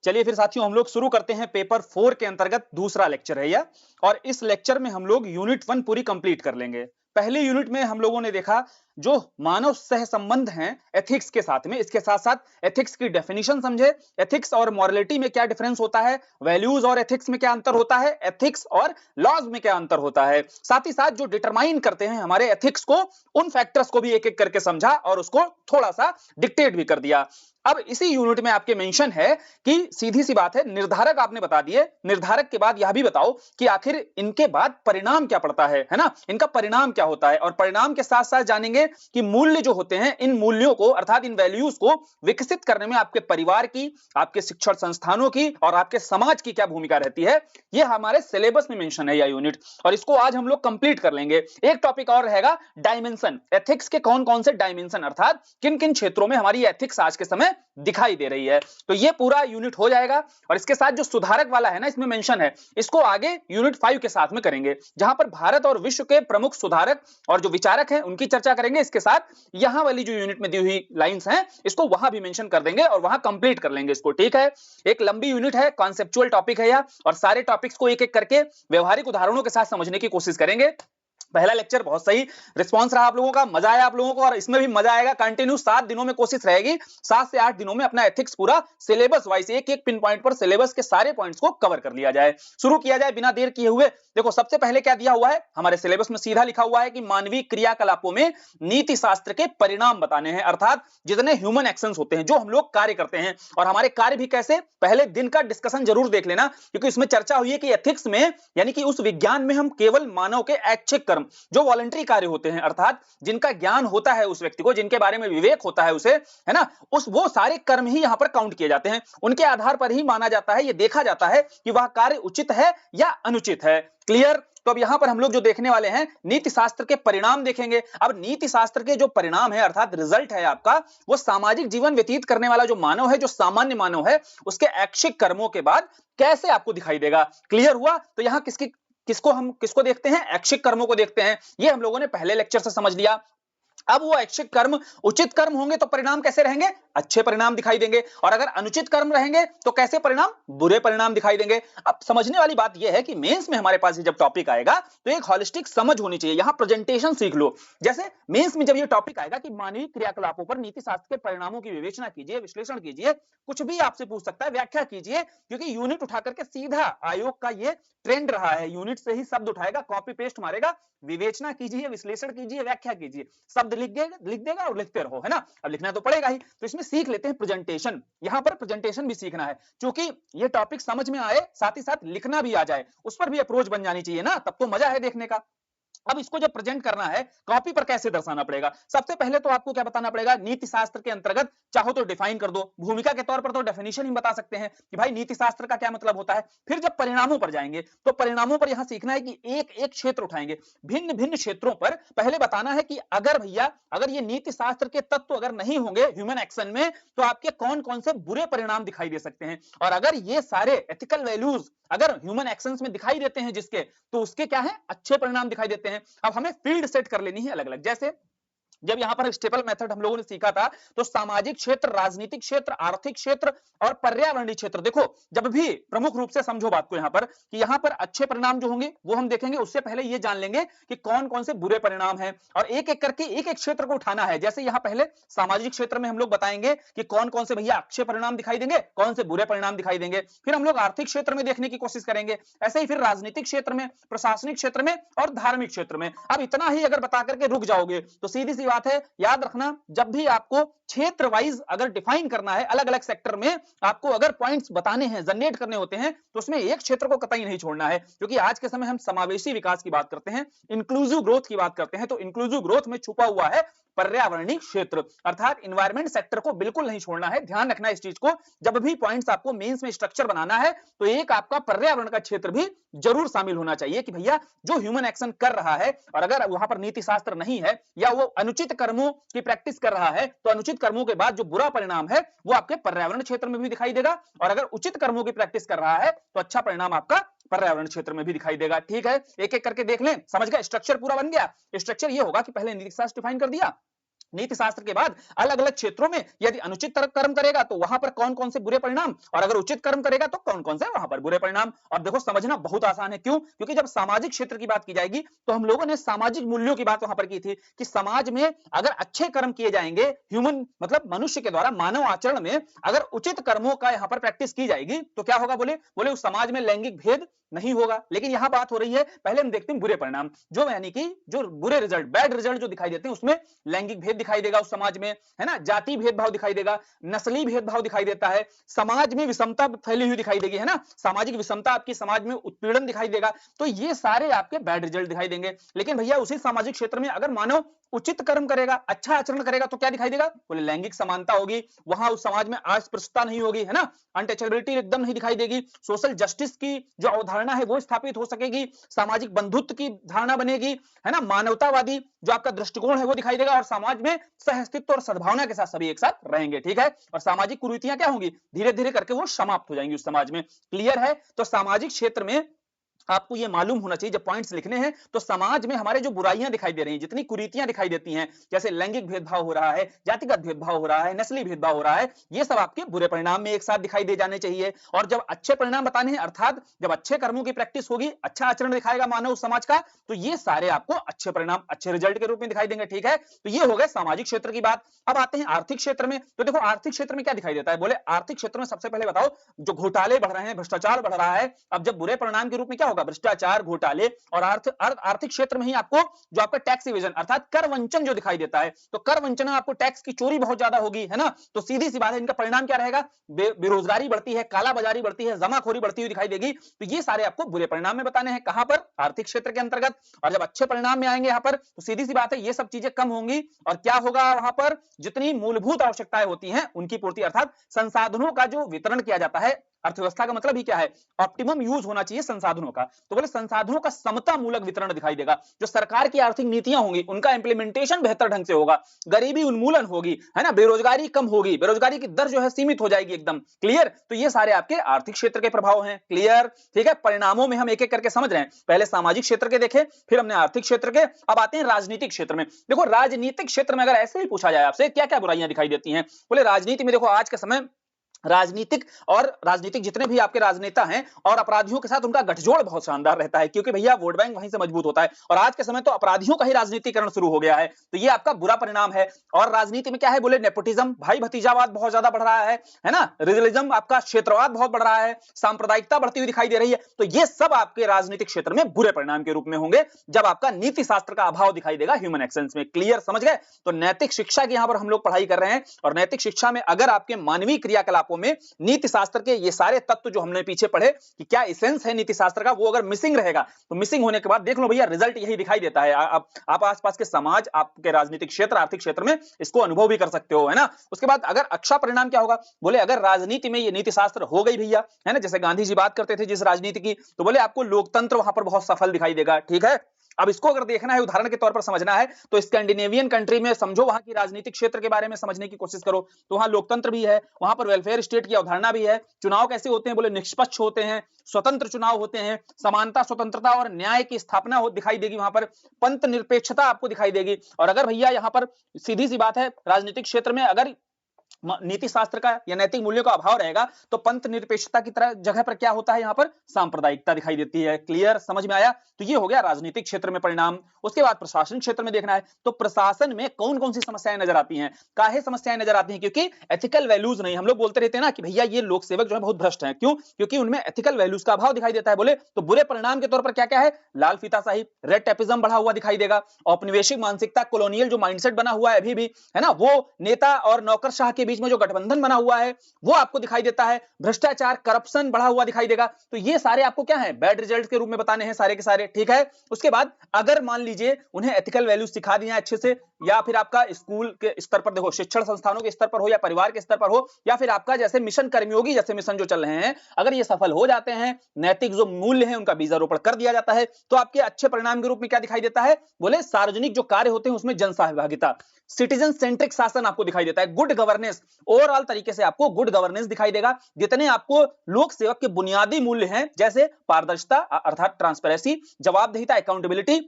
चलिए फिर साथियों हम लोग शुरू करते हैं पेपर 4 के अंतर्गत दूसरा लेक्चर है यह। और इस लेक्चर में हम लोग यूनिट 1 पूरी कंप्लीट कर लेंगे। पहले यूनिट में हम लोगों ने देखा जो मानव सह संबंध हैं एथिक्स के साथ में, इसके साथ साथ एथिक्स की डेफिनेशन समझे, एथिक्स और मॉरलिटी में क्या डिफरेंस होता है, वैल्यूज और एथिक्स में क्या अंतर होता है, एथिक्स और लॉज में क्या अंतर होता है, साथ ही साथ जो डिटरमाइन करते हैं हमारे एथिक्स को, उन फैक्टर्स को भी एक एक करके समझा और उसको थोड़ा सा डिक्टेट भी कर दिया। अब इसी यूनिट में आपके मेंशन है कि सीधी सी बात है, निर्धारक आपने बता दिए, निर्धारक के बाद यह भी बताओ कि आखिर इनके बाद परिणाम क्या पड़ता है ना, इनका परिणाम क्या होता है, और परिणाम के साथ साथ जानेंगे कि मूल्य जो होते हैं, इन मूल्यों को अर्थात इन वैल्यूज को विकसित करने में आपके परिवार की, आपके शिक्षण संस्थानों की और आपके समाज की क्या भूमिका रहती है। यह हमारे सिलेबस में मेंशन है यह यूनिट, और इसको आज हम लोग कंप्लीट कर लेंगे। एक टॉपिक और रहेगा डायमेंशन, एथिक्स के कौन कौन से डायमेंशन अर्थात किन किन क्षेत्रों में हमारी एथिक्स आज के समय दिखाई दे रही है, तो ये पूरा यूनिट हो जाएगा। और इसके साथ जो सुधारक वाला है ना, इसमें मेंशन है, इसको आगे यूनिट 5 के साथ में करेंगे, जहां पर भारत और विश्व के प्रमुख सुधारक और जो विचारक हैं उनकी चर्चा करेंगे। इसके साथ यहां वाली जो यूनिट में दी हुई लाइंस हैं इसको वहां भी मेंशन कर देंगे और वहां कंप्लीट कर लेंगे इसको, ठीक है। एक लंबी यूनिट है, कॉन्सेप्चुअल टॉपिक है यह, और सारे टॉपिक्स को एक एक करके व्यवहारिक उदाहरणों के साथ समझने की कोशिश करेंगे। पहला लेक्चर बहुत सही रिस्पांस रहा आप लोगों का, मजा आया आप लोगों को, और इसमें भी मजा आएगा। कंटिन्यू 7 दिनों में कोशिश रहेगी, 7 से 8 दिनों में अपना एथिक्स पूरा सिलेबस वाइज एक एक पिन पॉइंट पर सिलेबस के सारे पॉइंट्स को कवर कर लिया जाए। शुरू किया जाए बिना देर किए हुए। देखो सबसे पहले क्या दिया हुआ है हमारे सिलेबस में, सीधा लिखा हुआ है कि मानवीय क्रियाकलापों में नीति शास्त्र के परिणाम बताने हैं, अर्थात जितने ह्यूमन एक्शंस होते हैं, जो हम लोग कार्य करते हैं, और हमारे कार्य भी कैसे, पहले दिन का डिस्कशन जरूर देख लेना, क्योंकि इसमें चर्चा हुई है कि एथिक्स में यानी कि उस विज्ञान में हम केवल मानव के ऐच्छिक कर्म, जो वॉलंटरी कार्य होते हैं, अर्थात जिनका ज्ञान होता है उस व्यक्ति को, जिनके बारे में विवेक होता है उसे, है ना, उस वो सारे कर्म ही यहां पर काउंट किए जाते हैं। उनके आधार पर ही माना जाता है, ये देखा जाता है कि वह कार्य उचित है या अनुचित है। क्लियर? तो अब यहां पर हम लोग जो देखने वाले हैं नीति शास्त्र के परिणाम देखेंगे। अब नीति शास्त्र के जो परिणाम है अर्थात रिजल्ट है आपका, वो सामाजिक जीवन व्यतीत करने वाला जो मानव है, जो सामान्य मानव है, उसके ऐच्छिक कर्मों के बाद कैसे आपको दिखाई देगा। क्लियर हुआ? तो यहां किसको देखते हैं, ऐच्छिक कर्मों को देखते हैं। ये हम लोगों ने पहले लेक्चर से समझ लिया। अब वो ऐच्छिक कर्म उचित कर्म होंगे तो परिणाम कैसे रहेंगे, अच्छे परिणाम दिखाई देंगे, और अगर अनुचित कर्म रहेंगे तो कैसे परिणाम, बुरे परिणाम दिखाई देंगे। अब समझने वाली बात यह है कि मेंस में हमारे पास जब टॉपिक आएगा तो एक होलिस्टिक समझ होनी चाहिए। यहां प्रेजेंटेशन सीख लो। जैसे मेंस में जब ये टॉपिक आएगा कि मानवीय क्रियाकलापों पर नीति शास्त्र के परिणामों की विवेचना कीजिए, विश्लेषण कीजिए, कुछ भी आपसे पूछ सकता है, व्याख्या कीजिए, क्योंकि यूनिट उठा करके सीधा आयोग का ये ट्रेंड रहा है, यूनिट से ही शब्द उठाएगा, कॉपी पेस्ट मारेगा, विवेचना कीजिए, विश्लेषण कीजिए, व्याख्या कीजिए, शब्द लिख देगा और लिखते रहो, है ना। अब लिखना तो पड़ेगा ही, तो इसमें सीख लेते हैं प्रेजेंटेशन। यहां पर प्रेजेंटेशन भी सीखना है, क्योंकि ये टॉपिक समझ में आए, साथ ही साथ लिखना भी आ जाए, उस पर भी अप्रोच बन जानी चाहिए ना, तब तो मजा है देखने का। अब इसको जब प्रेजेंट करना है कॉपी पर कैसे दर्शाना पड़ेगा, सबसे पहले तो आपको क्या बताना पड़ेगा, नीति शास्त्र के अंतर्गत चाहो तो डिफाइन कर दो, भूमिका के तौर पर तो डेफिनेशन ही बता सकते हैं कि भाई नीति शास्त्र का क्या मतलब होता है। फिर जब परिणामों पर जाएंगे तो परिणामों पर यहां सीखना है कि एक एक क्षेत्र उठाएंगे, भिन्न भिन्न क्षेत्रों पर पहले बताना है कि अगर भैया अगर ये नीति शास्त्र के तत्व अगर नहीं होंगे ह्यूमन एक्शन में तो आपके कौन कौन से बुरे परिणाम दिखाई दे सकते हैं, और अगर ये सारे एथिकल वैल्यूज अगर ह्यूमन एक्शंस में दिखाई देते हैं जिसके, तो उसके क्या है, अच्छे परिणाम दिखाई देते हैं। अब हमें फील्ड सेट कर लेनी है अलग अलग। जैसे जब यहां पर स्टेपल मेथड हम लोगों ने सीखा था तो सामाजिक क्षेत्र, राजनीतिक क्षेत्र, आर्थिक क्षेत्र और पर्यावरणीय क्षेत्र, देखो जब भी प्रमुख रूप से समझो बात को यहां पर कि यहां पर अच्छे परिणाम जो होंगे वो हम देखेंगे, उससे पहले ये जान लेंगे कि कौन कौन से बुरे परिणाम हैं, और एक एक करके एक एक क्षेत्र को उठाना है। जैसे यहां पहले सामाजिक क्षेत्र में हम लोग बताएंगे कि कौन कौन से भैया अच्छे परिणाम दिखाई देंगे, कौन से बुरे परिणाम दिखाई देंगे, फिर हम लोग आर्थिक क्षेत्र में देखने की कोशिश करेंगे, ऐसे ही फिर राजनीतिक क्षेत्र में, प्रशासनिक क्षेत्र में और धार्मिक क्षेत्र में। अब इतना ही अगर बता करके रुक जाओगे तो सीधी सी बात है, याद रखना जब भी आपको क्षेत्र वाइज अगर डिफाइन करना है, अलग अलग सेक्टर में आपको अगर पॉइंट्स बताने हैं, जनरेट करने होते हैं, तो उसमें एक क्षेत्र को कतई नहीं छोड़ना है, क्योंकि आज के समय हम समावेशी विकास की बात करते हैं, इंक्लूसिव ग्रोथ की बात करते हैं, तो इंक्लूसिव ग्रोथ में छुपा हुआ है पर्यावरणीय क्षेत्र, अर्थात इन्वायरमेंट सेक्टर को बिल्कुल नहीं छोड़ना है। ध्यान रखना इस चीज को, जब भी पॉइंट्स आपको मेंस में स्ट्रक्चर बनाना है तो एक आपका पर्यावरण का क्षेत्र भी जरूर शामिल होना चाहिए कि भैया जो ह्यूमन एक्शन कर रहा है, और अगर वहां पर नीति शास्त्र नहीं है या वो अनुचित कर्मों की प्रैक्टिस कर रहा है, तो अनुचित कर्मों के बाद जो बुरा परिणाम है वो आपके पर्यावरण क्षेत्र में भी दिखाई देगा, और अगर उचित कर्मों की प्रैक्टिस कर रहा है तो अच्छा परिणाम आपका पर्यावरण क्षेत्र में भी दिखाई देगा। ठीक है, एक एक करके देख लें, समझ गए, स्ट्रक्चर पूरा बन गया। स्ट्रक्चर ये होगा कि पहले नीति शास्त्र डिफाइन कर दिया, नीति शास्त्र के बाद अलग अलग क्षेत्रों में यदि अनुचित कर्म करेगा तो वहां पर कौन कौन से बुरे परिणाम, और अगर उचित कर्म करेगा तो कौन कौन से वहां पर बुरे परिणाम। और देखो समझना बहुत आसान है, क्यों? क्योंकि जब सामाजिक क्षेत्र की बात की जाएगी तो हम लोगों ने सामाजिक मूल्यों की बात वहां पर की थी कि समाज में अगर अच्छे कर्म किए जाएंगे, ह्यूमन मतलब मनुष्य के द्वारा मानव आचरण में अगर उचित कर्मों का यहां पर प्रैक्टिस की जाएगी तो क्या होगा, बोले बोले उस समाज में लैंगिक भेद नहीं होगा। लेकिन यहां बात हो रही है, पहले हम देखते हैं बुरे परिणाम, जो यानी कि जो बुरे रिजल्ट, बैड रिजल्ट जो दिखाई देते हैं, उसमें लैंगिक भेद दिखाई देगा उस समाज में, है ना, जाति भेदभाव दिखाई देगा, नस्ली भेदभाव दिखाई देता है, समाज में विषमता फैली हुई दिखाई देगी, है ना, सामाजिक विषमता, आपकी समाज में उत्पीड़न दिखाई देगा। तो ये सारे आपके बैड रिजल्ट दिखाई देंगे। लेकिन भैया उसी सामाजिक क्षेत्र में अगर मानव उचित कर्म करेगा, अच्छा आचरण करेगा तो क्या दिखाई देगा, बोले लैंगिक समानता होगी, वहां उस समाज में अस्पृश्यता नहीं होगी, है ना, अनटचेबिलिटी एकदम नहीं दिखाई देगी, सोशल जस्टिस की जो अवधारणा है वो स्थापित हो सकेगी, सामाजिक बंधुत्व की धारणा बनेगी, है ना, मानवतावादी जो आपका दृष्टिकोण है वो दिखाई देगा, और समाज में सहअस्तित्व और सद्भावना के साथ सभी एक साथ रहेंगे, ठीक है। और सामाजिक कुरीतियां क्या होंगी, धीरे धीरे करके वो समाप्त हो जाएंगी उस समाज में। क्लियर है? तो सामाजिक क्षेत्र में आपको ये मालूम होना चाहिए, जब पॉइंट्स लिखने हैं तो समाज में हमारे जो बुराइयां दिखाई दे रही हैं, जितनी कुरीतियां दिखाई देती हैं, जैसे लैंगिक भेदभाव हो रहा है, जातिगत भेदभाव हो रहा है, नस्ली भेदभाव हो रहा है, ये सब आपके बुरे परिणाम में एक साथ दिखाई दे जाने चाहिए। और जब अच्छे परिणाम बताने हैं, अर्थात जब अच्छे कर्मों की प्रैक्टिस होगी, अच्छा आचरण दिखाएगा मानव समाज का, तो ये सारे आपको अच्छे परिणाम, अच्छे रिजल्ट के रूप में दिखाई देंगे, ठीक है। तो ये हो गए सामाजिक क्षेत्र की बात। अब आते हैं आर्थिक क्षेत्र में। तो देखो आर्थिक क्षेत्र में क्या दिखाई देता है, बोले आर्थिक क्षेत्र में सबसे पहले बताओ, जो घोटाले बढ़ रहे हैं, भ्रष्टाचार बढ़ रहा है। अब जब बुरे परिणाम के रूप में क्या होगा, भ्रष्टाचार, घोटाले, और आर्थिक क्षेत्र में ही आपको जो आपका टैक्स इवेजन अर्थात कर वंचन जो दिखाई देता है, तो कर वंचन में आपको टैक्स की चोरी बहुत ज्यादा होगी, है ना। तो सीधी सी बात है, इनका परिणाम क्या रहेगा, बेरोजगारी बढ़ती है, कालाबाजारी बढ़ती है, जमाखोरी बढ़ती हुई दिखाई देगी। तो ये सारे आपको बुरे परिणाम में बताने हैं, कहां पर, आर्थिक क्षेत्र के अंतर्गत। और जब अच्छे परिणाम में आएंगे यहां पर, तो सीधी सी बात है, ये सब चीजें कम होंगी, और क्या होगा वहां पर, जितनी मूलभूत आवश्यकताएं होती हैं उनकी पूर्ति, अर्थात संसाधनों का जो वितरण किया जाता है। अर्थव्यवस्था का मतलब ही क्या है, ऑप्टिमम यूज होना चाहिए संसाधनों का। तो बोले संसाधनों का समता मूलक वितरण दिखाई देगा। जो सरकार की आर्थिक नीतियां होंगी उनका इंप्लीमेंटेशन बेहतर ढंग से होगा, गरीबी उन्मूलन होगी, है ना, बेरोजगारी कम होगी, बेरोजगारी की दर जो है सीमित हो जाएगी एकदम। क्लियर? तो ये सारे आपके आर्थिक क्षेत्र के प्रभाव हैं। क्लियर? ठीक है। परिणामों में हम एक एक करके समझ रहे हैं, पहले सामाजिक क्षेत्र के देखे, फिर हमने आर्थिक क्षेत्र के, अब आते हैं राजनीतिक क्षेत्र में। देखो राजनीतिक क्षेत्र में अगर ऐसे ही पूछा जाए आपसे क्या क्या बुराइयां दिखाई देती हैं, बोले राजनीति में देखो आज के समय राजनीतिक जितने भी आपके राजनेता हैं और अपराधियों के साथ उनका गठजोड़ बहुत शानदार रहता है, क्योंकि भैया वोट बैंक वहीं से मजबूत होता है, और आज के समय तो अपराधियों का ही राजनीतिकरण शुरू हो गया है। तो ये आपका बुरा परिणाम है। और राजनीति में क्या है, बोले नेपोटिज्म, भाई भतीजावाद बहुत ज्यादा बढ़ रहा है ना, रिजलिज्म, आपका क्षेत्रवाद बहुत बढ़ रहा है, सांप्रदायिकता बढ़ती हुई दिखाई दे रही है। तो ये सब आपके राजनीतिक क्षेत्र में बुरे परिणाम के रूप में होंगे, जब आपका नीति शास्त्र का अभाव दिखाई देगा ह्यूमन एक्शंस में। क्लियर? समझ गए? तो नैतिक शिक्षा की यहां पर हम लोग पढ़ाई कर रहे हैं, और नैतिक शिक्षा में अगर आपके मानवीय क्रियाकलापों में नीति शास्त्र के ये सारे तत्व जो हमने पीछे पढ़े कि क्या एसेंस है नीति शास्त्र का, वो अगर मिसिंग रहेगा तो मिसिंग होने के बाद देख लो भैया रिजल्ट यही दिखाई देता है। आप आसपास के समाज, आपके राजनीतिक क्षेत्र, आर्थिक क्षेत्र में इसको अनुभव भी कर सकते हो, है ना। उसके बाद अगर अच्छा परिणाम क्या होगा, बोले अगर राजनीति में ये नीति शास्त्र हो गई भैया, है ना, जैसे गांधी जी बात करते थे जिस राजनीति की, तो बोले आपको लोकतंत्र वहां पर बहुत सफल दिखाई देगा। ठीक है। अब इसको अगर देखना है, उदाहरण के तौर पर समझना है, तो स्कैंडिनेवियन कंट्री में समझो, वहां की राजनीतिक क्षेत्र के बारे में समझने की कोशिश करो, तो वहां लोकतंत्र भी है, वहां पर वेलफेयर स्टेट की अवधारणा भी है, चुनाव कैसे होते हैं, बोले निष्पक्ष होते हैं, स्वतंत्र चुनाव होते हैं, समानता, स्वतंत्रता और न्याय की स्थापना दिखाई देगी वहां पर, पंथ निरपेक्षता आपको दिखाई देगी। और अगर भैया यहां पर सीधी सी बात है, राजनीतिक क्षेत्र में अगर नीति शास्त्र का या नैतिक मूल्यों का अभाव रहेगा, तो पंथ निरपेक्षता की तरह जगह पर क्या होता है, यहां पर सांप्रदायिकता दिखाई देती है। क्लियर? समझ में आया? तो ये हो गया राजनीतिक क्षेत्र में परिणाम। उसके बाद प्रशासन क्षेत्र में देखना है, तो प्रशासन में कौन कौन सी समस्याएं नजर आती हैं, काहे समस्याएं नजर आती हैं, क्योंकि एथिकल वैल्यूज नहीं, हम लोग बोलते रहते हैं ना कि भैया ये लोक सेवक जो है बहुत भ्रष्ट है, क्यों? क्योंकि उनमें एथिकल वैल्यूज का अभाव दिखाई देता है। बोले तो बुरे परिणाम के तौर पर क्या क्या है, लाल फीताशाही, रेड टेपिज्म बढ़ा हुआ दिखाई देगा, औपनिवेशिक मानसिकता, कॉलोनियल जो माइंडसेट बना हुआ है अभी भी, है ना, वो नेता और नौकरशाह के बीच में जो गठबंधन बना हुआ है वो आपको दिखाई देता है, भ्रष्टाचार, करप्शन बढ़ा हुआ दिखाई देगा। तो ये सारे आपको क्या है, बैड रिजल्ट के रूप में बताने हैं सारे के सारे। ठीक है। उसके बाद अगर मान लीजिए उन्हें एथिकल वैल्यूज सिखा दिया अच्छे से, या फिर आपका स्कूल के स्तर पर देखो, शिक्षण संस्थानों के स्तर पर हो या परिवार के स्तर पर हो, या फिर आपका जैसे मिशन कर्मयोगी जैसे मिशन जो चल रहे हैं, अगर ये सफल हो जाते हैं, नैतिक जो मूल्य है उनका बीजारोपण कर दिया जाता है, तो आपके अच्छे परिणाम के रूप में क्या दिखाई देता है, बोले सार्वजनिक जो कार्य होते हैं उसमें जन सहभागिता, सिटीजन सेंट्रिक शासन आपको दिखाई देता है, गुड गवर्नेंस, ओवरऑल तरीके से आपको गुड गवर्नेंस दिखाई देगा। जितने आपको लोक सेवक के बुनियादी मूल्य हैं, जैसे पारदर्शिता अर्थात ट्रांसपेरेंसी, जवाबदेहिता, अकाउंटेबिलिटी,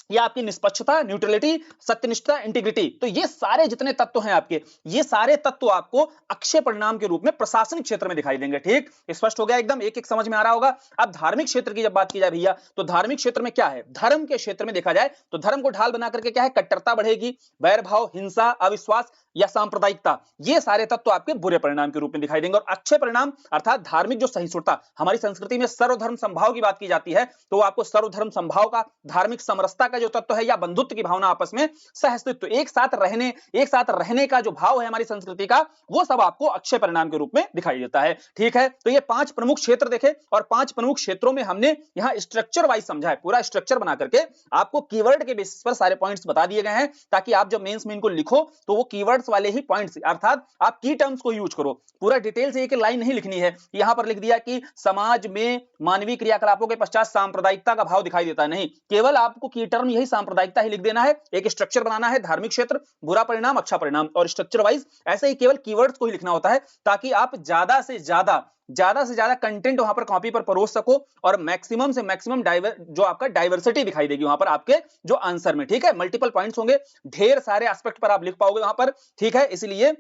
या आपकी निष्पक्षता, न्यूट्रलिटी, सत्यनिष्ठता, इंटीग्रिटी। तो ये सारे जितने तत्व हैं आपके, ये सारे तत्व आपको अक्षय परिणाम के रूप में प्रशासनिक क्षेत्र में दिखाई देंगे। ठीक, स्पष्ट हो गया एकदम, एक एक समझ में आ रहा होगा। अब धार्मिक क्षेत्र की जब बात की जाए भैया, तो धार्मिक क्षेत्र में क्या है, धर्म के क्षेत्र में देखा जाए तो धर्म को ढाल बना करके क्या है, कट्टरता बढ़ेगी, वैर भाव, हिंसा, अविश्वास या सांप्रदायिकता, ये सारे तत्व आपके बुरे परिणाम के रूप में दिखाई देंगे। और अच्छे परिणाम अर्थात धार्मिक जो सहिष्णुता, हमारी संस्कृति में सर्वधर्म संभाव की बात की जाती है, तो आपको सर्वधर्म संभाव का, धार्मिक समरसता का जो तत्व है, या बंधुत्व की भावना, आपस में सहअस्तित्व, एक साथ रहने का जो भाव है हमारी संस्कृति का, वो सब आपको अक्षय परिणाम के रूप में दिखाई देता है। ठीक है, तो ये 5 प्रमुख क्षेत्र देखे, और 5 प्रमुख क्षेत्रों में हमने यहां स्ट्रक्चर वाइज समझा है, पूरा स्ट्रक्चर बना करके आपको कीवर्ड के बेसिस पर सारे पॉइंट्स बता दिए गए हैं, ताकि आप जब मेंस में इनको लिखो तो वो कीवर्ड्स वाले ही पॉइंट्स, अर्थात आप की टर्म्स को यूज करो। पूरा डिटेल से एक लाइन नहीं लिखनी है, यहां पर लिख दिया कि समाज में मानवीय क्रियाकलापों के पश्चात सांप्रदायिकता का भाव दिखाई देता है, नहीं, केवल आपको की टर्म यही सांप्रदायिकता ही लिख देना है। एक स्ट्रक्चर बनाना है, धार्मिक क्षेत्र, बुरा परिणाम, अच्छा परिणाम, और स्ट्रक्चर वाइज ऐसे ही केवल कीवर्ड्स को ही लिखना होता है, ताकि आप ज्यादा से ज्यादा कंटेंट वहां पर कॉपी पर परोस सको, और मैक्सिमम से मैक्सिमम जो आपका डाइवर्सिटी दिखाई देगी वहां पर आपके जो आंसर में। ठीक है, मल्टीपल पॉइंट्स होंगे, ढेर सारे एस्पेक्ट पर आप लिख पाओगे वहां पर। ठीक है, इसलिए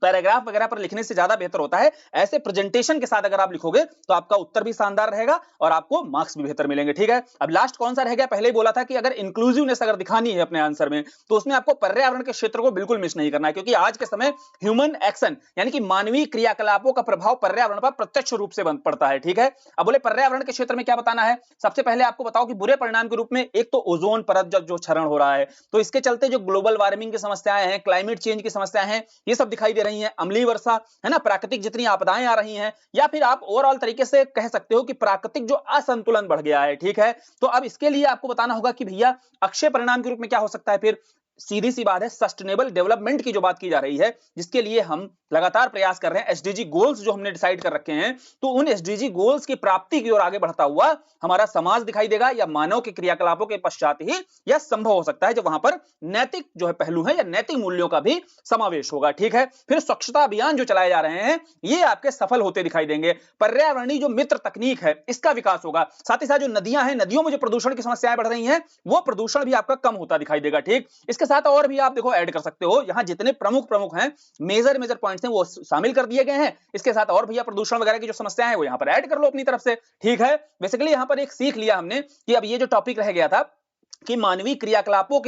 पैराग्राफ वगैरह पर लिखने से ज्यादा बेहतर होता है, ऐसे प्रेजेंटेशन के साथ अगर आप लिखोगे तो आपका उत्तर भी शानदार रहेगा और आपको मार्क्स भी बेहतर मिलेंगे। ठीक है, अब लास्ट कौन सा रह गया, पहले ही बोला था कि अगर इंक्लूसिवनेस अगर दिखानी है अपने आंसर में, तो उसमें आपको पर्यावरण के क्षेत्र को बिल्कुल मिस नहीं करना है, क्योंकि आज के समय ह्यूमन एक्शन यानी कि मानवीय क्रियाकलापों का प्रभाव पर्यावरण पर प्रत्यक्ष रूप से पड़ता है। ठीक है, अब बोले पर्यावरण के क्षेत्र में क्या बताना है, सबसे पहले आपको बताओ कि बुरे परिणाम के रूप में एक तो ओजोन परत जो क्षरण हो रहा है, तो इसके चलते जो ग्लोबल वार्मिंग की समस्याएं हैं, क्लाइमेट चेंज की समस्याएं हैं, ये सब दिखाई दे रही हैं, अम्लीय वर्षा है ना, प्राकृतिक जितनी आपदाएं आ रही हैं, या फिर आप ओवरऑल तरीके से कह सकते हो कि प्राकृतिक जो असंतुलन बढ़ गया है। ठीक है, तो अब इसके लिए आपको बताना होगा कि भैया अक्षय परिणाम के रूप में क्या हो सकता है। फिर सीधी सी बात है, सस्टेनेबल डेवलपमेंट की जो बात की जा रही है, जिसके लिए हम लगातार प्रयास कर रहे हैं, एसडीजी गोल्स जो हमने डिसाइड कर रखे हैं, तो उन एसडीजी गोल्स की प्राप्ति की ओर आगे बढ़ता हुआ हमारा समाज दिखाई देगा, या मानव के क्रियाकलापों के पश्चात ही यह संभव हो सकता है, जब वहां पर नैतिक जो है पहलू है या नैतिक मूल्यों का भी समावेश होगा। ठीक है, फिर स्वच्छता अभियान जो चलाए जा रहे हैं, ये आपके सफल होते दिखाई देंगे, पर्यावरणीय जो मित्र तकनीक है इसका विकास होगा, साथ ही साथ जो नदियां हैं, नदियों में जो प्रदूषण की समस्याएं बढ़ रही हैं, वो प्रदूषण भी आपका कम होता दिखाई देगा। ठीक, इसके साथ और भी आप देखो ऐड कर सकते हो, यहां जितने प्रमुख हैं, मेजर पॉइंट्स हैं, वो शामिल कर दिए गए हैं। इसके साथ और भैया प्रदूषण वगैरह की जो समस्याएं हैं वो यहां पर ऐड कर लो अपनी तरफ से। ठीक है, बेसिकली यहां पर एक सीख लिया हमने कि अब ये जो टॉपिक रह गया था कि मानवीय क्रियाकलापों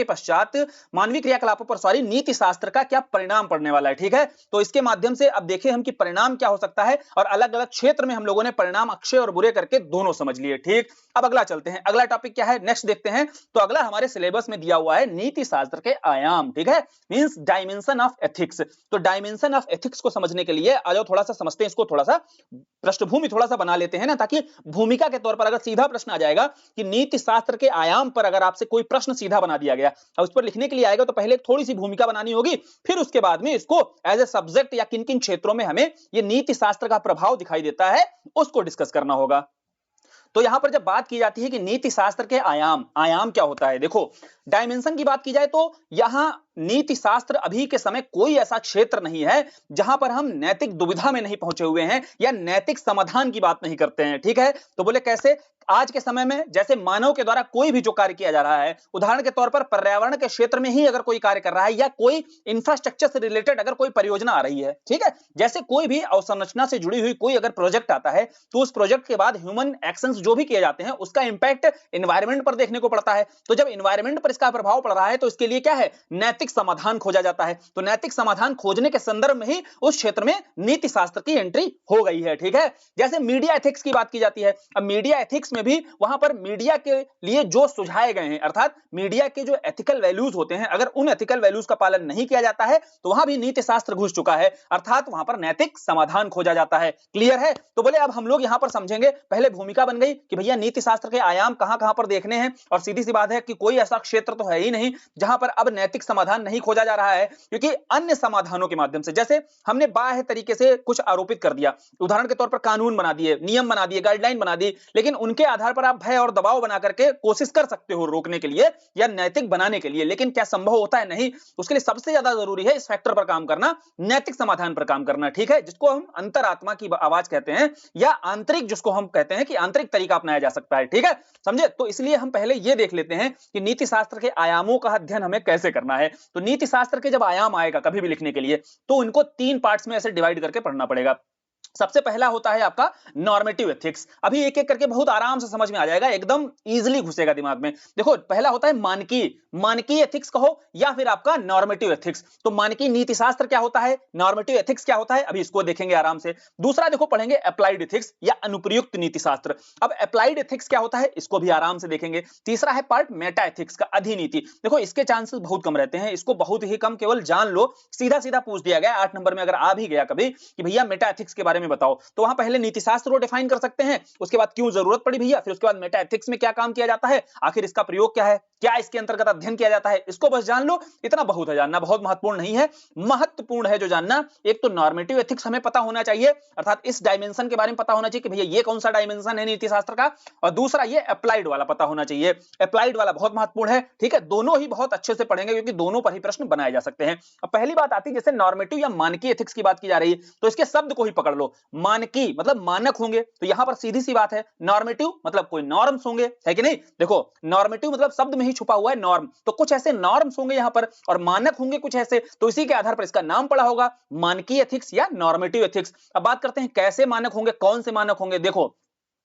पर नीति शास्त्र का क्या परिणाम पड़ने वाला है। ठीक है, तो इसके माध्यम से अब देखें हम कि परिणाम क्या हो सकता है, और अलग अलग क्षेत्र में हम लोगों ने परिणाम अच्छे और बुरे करके दोनों समझ लिए। ठीक, अब अगला चलते हैं, अगला टॉपिक क्या है, नेक्स्ट देखते हैं। तो अगला हमारे सिलेबस में दिया हुआ है नीति शास्त्र के आयाम। ठीक है, मींस डायमेंशन ऑफ एथिक्स। तो डायमेंशन ऑफ एथिक्स को समझने के लिए आ जाओ थोड़ा सा समझते हैं इसको, थोड़ा सा पृष्ठभूमि थोड़ा सा बना लेते हैं ना, ताकि भूमिका के तौर पर अगर सीधा प्रश्न आ जाएगा कि नीति शास्त्र के आयाम पर अगर आपसे कोई प्रश्न सीधा बना दिया गया और उस पर लिखने के लिए आएगा, तो पहले थोड़ी सी भूमिका बनानी होगी, फिर उसके बाद में इसको एज ए सब्जेक्ट या किन किन क्षेत्रों में हमें ये नीति शास्त्र का प्रभाव दिखाई देता है उसको डिस्कस करना होगा। तो यहां पर जब बात की जाती है कि नीति शास्त्र के आयाम क्या होता है, देखो डायमेंशन की बात की जाए तो यहां नीति शास्त्र अभी के समय कोई ऐसा क्षेत्र नहीं है जहां पर हम नैतिक दुविधा में नहीं पहुंचे हुए हैं या नैतिक समाधान की बात नहीं करते हैं। ठीक है, तो बोले कैसे, आज के समय में जैसे मानव के द्वारा कोई भी जो कार्य किया जा रहा है, उदाहरण के तौर पर पर्यावरण के क्षेत्र में ही अगर कोई कार्य कर रहा है या कोई इंफ्रास्ट्रक्चर से रिलेटेड अगर कोई परियोजना आ रही है, ठीक है, जैसे कोई भी अवसंरचना से जुड़ी हुई कोई अगर प्रोजेक्ट आता है, तो उस प्रोजेक्ट के बाद ह्यूमन एक्शंस जो भी किए जाते हैं उसका इंपैक्ट एनवायरमेंट पर देखने को पड़ता है। तो जब एनवायरमेंट पर इसका प्रभाव पड़ रहा है तो इसके लिए क्या है, नैतिक समाधान खोजा जाता है। तो नैतिक समाधान खोजने के संदर्भ में ही उस क्षेत्र में नीति शास्त्र की एंट्री हो गई है। ठीक है, जैसे मीडिया एथिक्स की बात की जाती है, अब मीडिया एथिक्स में भी वहां पर मीडिया के लिए जो सुझाए गए हैं, अर्थात मीडिया के जो एथिकल वैल्यूज होते हैं, अगर उन एथिकल वैल्यूज का पालन नहीं किया जाता है तो वहां भी नीति शास्त्र घुस चुका है, अर्थात वहां पर नैतिक समाधान खोजा जाता है। क्लियर है, तो बोले अब हम लोग यहां पर समझेंगे, पहले भूमिका बन गई कि भैया नीति शास्त्र के आयाम कहां कहां पर देखने हैं, और सीधी सी बात है कि कोई ऐसा क्षेत्र तो है ही नहीं जहां पर अब नैतिक समाधान नहीं खोजा जा रहा है, क्योंकि अन्य समाधानों के माध्यम से, जैसे हमने बाह्य तरीके से कुछ आरोपित कर दिया, उदाहरण के तौर पर कानून बना दिए, नियम बना दिए, गाइडलाइन बना दी, लेकिन उनके उसके आधार पर आप भय और दबाव बना करके कोशिश कर सकते हो रोकने के लिए या नैतिक बनाने के लिए, लेकिन क्या संभव होता है? नहीं। उसके लिए सबसे ज्यादा जरूरी है इस फैक्टर पर काम करना, नैतिक समाधान पर काम करना, ठीक है, जिसको हम अंतरात्मा की आवाज कहते हैं या आंतरिक, जिसको हम कहते हैं कि आंतरिक तरीका अपनाया जा सकता है, ठीक है, समझे? तो इसलिए हम पहले ये देख लेते हैं कि नीति शास्त्र के आयामों का अध्ययन हमें कैसे करना है। तो नीति शास्त्र के जब आयाम आएगा कभी भी लिखने के लिए, तो इनको 3 पार्ट्स में ऐसे डिवाइड करके पढ़ना पड़ेगा। सबसे पहला होता है आपका नॉर्मेटिव एथिक्स। अभी एक एक करके बहुत आराम से समझ में आ जाएगा, एकदम इजीली घुसेगा दिमाग में। देखो, पहला होता है मानकीय, मानकीय एथिक्स कहो या फिर आपका नॉर्मेटिव एथिक्स। तो मानकीय नीति शास्त्र क्या होता है, नॉर्मेटिव एथिक्स क्या होता है, अभी इसको देखेंगे आराम से। दूसरा देखो पढ़ेंगे अप्लाइड एथिक्स या अनुप्रयुक्त नीति शास्त्र। अब अप्लाइड एथिक्स क्या होता है, इसको भी आराम से देखेंगे। तीसरा है पार्ट मेटा एथिक्स का, अधिनीति। देखो इसके चांसेस बहुत कम रहते हैं, इसको बहुत ही कम, केवल जान लो, सीधा सीधा पूछ दिया गया 8 नंबर में अगर आ भी गया कभी कि भैया मेटा एथिक्स के बारे में बताओ, तो वहां पहले नीति शास्त्र को डिफाइन कर सकते हैं, उसके बाद क्यों जरूरत पड़ी भैया, फिर उसके बाद मेटा एथिक्स में क्या काम किया जाता है, आखिर इसका प्रयोग क्या है, क्या इसके अंतर्गत अध्ययन किया जाता है, इसको बस जान लो। इतना बहुत है जानना, बहुत महत्वपूर्ण नहीं है, महत्वपूर्ण है जो जानना। एक तो नॉर्मेटिव एथिक्स हमें पता होना चाहिए, अर्थात इस डायमेंशन के बारे में पता होना चाहिए कि भैया ये कौन सा डायमेंशन है नीति शास्त्र का, और दूसरा ये अप्लाइड वाला पता होना चाहिए। अप्लाइड वाला बहुत महत्वपूर्ण है, ठीक है, दोनों ही बहुत अच्छे से पढ़ेंगे क्योंकि दोनों पर ही प्रश्न बनाए जा सकते हैं। अब पहली बात आती है, जैसे नॉर्मेटिव या मानकीय एथिक्स की बात की जा रही है, तो इसके शब्द को ही पकड़ लो। मानकीय मतलब मानक होंगे, तो यहां पर सीधी सी बात है, नॉर्मेटिव मतलब कोई नॉर्म्स होंगे, है कि नहीं? देखो नॉर्मेटिव मतलब शब्द में ही छुपा हुआ है नॉर्म, तो कुछ ऐसे नॉर्म्स होंगे यहां पर, और मानक होंगे कुछ ऐसे, तो इसी के आधार पर इसका नाम पड़ा होगा मानकीय एथिक्स या नॉर्मेटिव एथिक्स। अब बात करते हैं कैसे मानक होंगे, कौन से मानक होंगे। देखो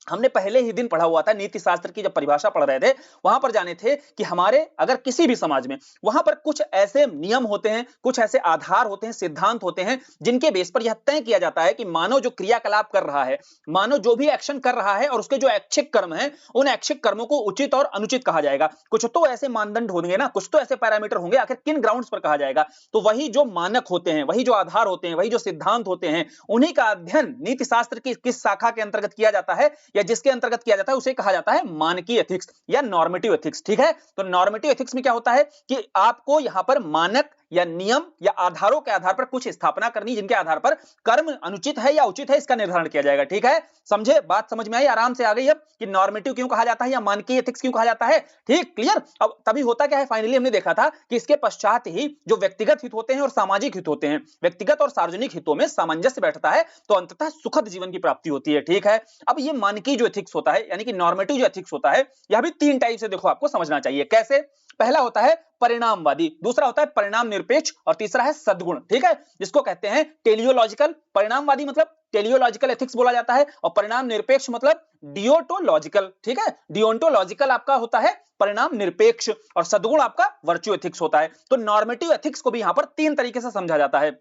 हमने पहले ही दिन पढ़ा हुआ था, नीति शास्त्र की जब परिभाषा पढ़ रहे थे, वहां पर जाने थे कि हमारे अगर किसी भी समाज में, वहां पर कुछ ऐसे नियम होते हैं, कुछ ऐसे आधार होते हैं, सिद्धांत होते हैं, जिनके बेस पर यह तय किया जाता है कि मानव जो क्रियाकलाप कर रहा है, मानव जो भी एक्शन कर रहा है, और उसके जो ऐच्छिक कर्म है, उन ऐच्छिक कर्मों को उचित और अनुचित कहा जाएगा। कुछ तो ऐसे मानदंड होंगे ना, कुछ तो ऐसे पैरामीटर होंगे, आखिर किन ग्राउंड्स पर कहा जाएगा। तो वही जो मानक होते हैं, वही जो आधार होते हैं, वही जो सिद्धांत होते हैं, उन्हीं का अध्ययन नीति शास्त्र की किस शाखा के अंतर्गत किया जाता है या जिसके अंतर्गत किया जाता है, उसे कहा जाता है मानकीय एथिक्स या नॉर्मेटिव एथिक्स, ठीक है। तो नॉर्मेटिव एथिक्स में क्या होता है कि आपको यहां पर मानक या नियम या आधारों के आधार पर कुछ स्थापना करनी, जिनके आधार पर कर्म अनुचित है या उचित है, इसका निर्धारण किया जाएगा, ठीक है। समझे, बात समझ में आई, आराम से आ गई अब कि नॉर्मेटिव क्यों कहा जाता है या मानकीय एथिक्स क्यों कहा जाता है, ठीक, क्लियर। अब तभी होता क्या है, फाइनली हमने देखा था कि इसके पश्चात ही जो व्यक्तिगत हित होते हैं और सामाजिक हित होते हैं, व्यक्तिगत और सार्वजनिक हितों में सामंजस्य बैठता है, तो अंततः सुखद जीवन की प्राप्ति होती है, ठीक है। अब ये मानकीय जो एथिक्स होता है, यानी कि नॉर्मेटिव जो एथिक्स होता है, यह भी 3 टाइप से देखो आपको समझना चाहिए। कैसे? पहला होता है परिणामवादी, दूसरा होता है परिणाम निरपेक्ष, और तीसरा है सद्गुण, ठीक है, जिसको कहते हैं टेलियोलॉजिकल। परिणामवादी मतलब टेलियोलॉजिकल एथिक्स बोला जाता है, और परिणाम निरपेक्ष मतलब डियोटोलॉजिकल, ठीक है। डियोंटोलॉजिकल आपका होता है परिणाम निरपेक्ष, और सद्गुण आपका वर्च्यू एथिक्स होता है। तो नॉर्मेटिव एथिक्स को भी यहां पर 3 तरीके से समझा जाता है।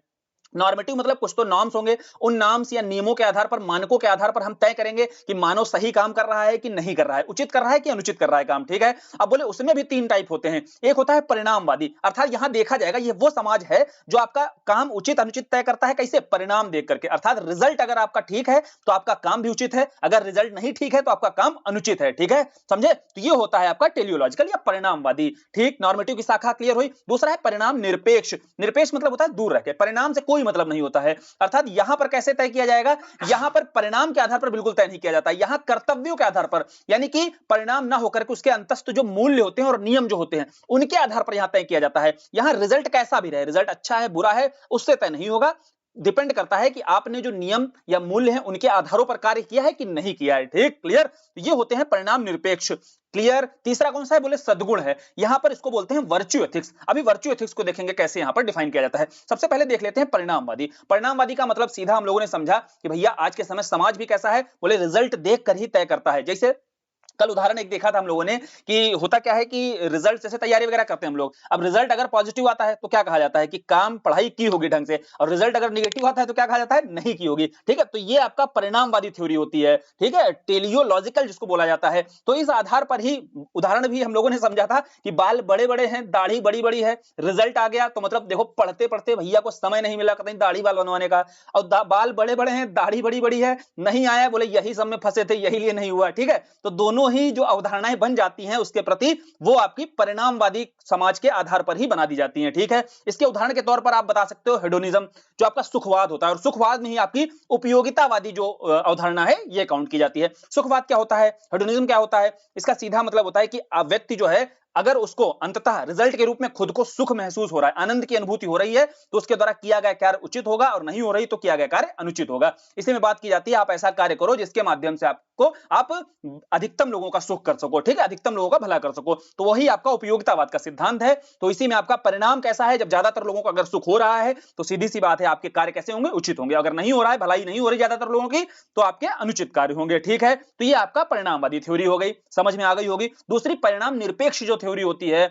नॉर्मेटिव मतलब कुछ तो नॉर्म्स होंगे, उन नॉर्म्स या नियमों के आधार पर, मानकों के आधार पर हम तय करेंगे कि मानव सही काम कर रहा है कि नहीं कर रहा है, उचित कर रहा है कि अनुचित कर रहा है काम, ठीक है। अब बोले उसमें भी 3 टाइप होते हैं। एक होता है परिणामवादी, अर्थात यहां देखा जाएगा ये वो समाज है जो आपका काम उचित अनुचित तय करता है, कैसे? परिणाम देख करके, अर्थात रिजल्ट अगर आपका ठीक है तो आपका काम भी उचित है, अगर रिजल्ट नहीं ठीक है तो आपका काम अनुचित है, ठीक है, समझे। तो ये होता है आपका टेलियोलॉजिकल या परिणामवादी, ठीक। नॉर्मेटिव की शाखा क्लियर हुई। दूसरा है परिणाम निरपेक्ष। निरपेक्ष मतलब होता है दूर रह के, परिणाम से कोई मतलब नहीं होता है, अर्थात यहां पर कैसे तय किया जाएगा, यहां पर परिणाम के आधार पर बिल्कुल तय नहीं किया जाता, यहां कर्तव्यों के आधार पर, यानी कि परिणाम ना होकर के उसके अंतस्थ जो मूल्य होते हैं और नियम जो होते हैं, उनके आधार पर यहां तय किया जाता है। यहां रिजल्ट कैसा भी रहे, रिजल्ट अच्छा है बुरा है, उससे तय नहीं होगा, डिपेंड करता है कि आपने जो नियम या मूल्य हैं उनके आधारों पर कार्य किया है कि नहीं किया है, ठीक, क्लियर। ये होते हैं परिणाम निरपेक्ष, क्लियर। तीसरा कौन सा है, बोले सद्गुण है, यहां पर इसको बोलते हैं वर्च्यू एथिक्स। अभी वर्च्यू एथिक्स को देखेंगे कैसे यहां पर डिफाइन किया जाता है। सबसे पहले देख लेते हैं परिणामवादी। परिणामवादी का मतलब सीधा हम लोगों ने समझा कि भैया आज के समय समाज भी कैसा है, बोले रिजल्ट देख कर ही तय करता है। जैसे कल उदाहरण एक देखा था हम लोगों ने कि होता क्या है कि रिजल्ट जैसे तैयारी वगैरह करते हैं हम लोग, अब रिजल्ट अगर पॉजिटिव आता है तो क्या कहा जाता है कि काम पढ़ाई की होगी ढंग से, और रिजल्ट अगर नेगेटिव आता है तो क्या कहा जाता है, नहीं की होगी, ठीक है। तो ये आपका परिणामवादी थ्योरी होती है, ठीक है, टेलियोलॉजिकल जिसको बोला जाता है। तो इस आधार पर ही उदाहरण भी हम लोगों ने समझा था कि बाल बड़े बड़े हैं, दाढ़ी बड़ी बड़ी है, रिजल्ट आ गया तो मतलब देखो पढ़ते पढ़ते भैया को समय नहीं मिला कहीं दाढ़ी बाल बनवाने का, और बाल बड़े बड़े हैं, दाढ़ी बड़ी बड़ी है, नहीं आया, बोले यही सब में फंसे थे, यही लिए नहीं हुआ, ठीक है। तो दोनों दोनों ही जो अवधारणाएं बन जाती हैं उसके प्रति वो आपकी परिणामवादी समाज के आधार पर ही बना दी जाती हैं। ठीक है, इसके उदाहरण के तौर पर आप बता सकते हो हेडोनिज्म, जो आपका सुखवाद होता है, और सुखवाद में ही आपकी उपयोगितावादी जो अवधारणा है ये काउंट की जाती है। सुखवाद क्या होता है, हेडोनिज्म क्या होता है, इसका सीधा मतलब होता है कि व्यक्ति जो है अगर उसको अंततः रिजल्ट के रूप में खुद को सुख महसूस हो रहा है, आनंद की अनुभूति हो रही है, तो उसके द्वारा किया गया कार्य उचित होगा, और नहीं हो रही तो किया गया कार्य अनुचित होगा। इसी में बात की जाती है आप ऐसा कार्य करो जिसके माध्यम से आप अधिकतम लोगों का सुख कर सको, ठीक है, अधिकतम लोगों का भला कर सको, तो वही आपका उपयोगितावाद का सिद्धांत है। तो इसी में आपका परिणाम कैसा है, जब ज्यादातर लोगों को अगर सुख हो रहा है तो सीधी सी बात है आपके कार्य कैसे होंगे, उचित होंगे, अगर नहीं हो रहा है, भलाई नहीं हो रही ज्यादातर लोगों की, तो आपके अनुचित कार्य होंगे। ठीक है, तो ये आपका परिणामवादी थ्योरी हो गई, समझ में आ गई होगी। दूसरी परिणाम निरपेक्ष जो थ्योरी होती है,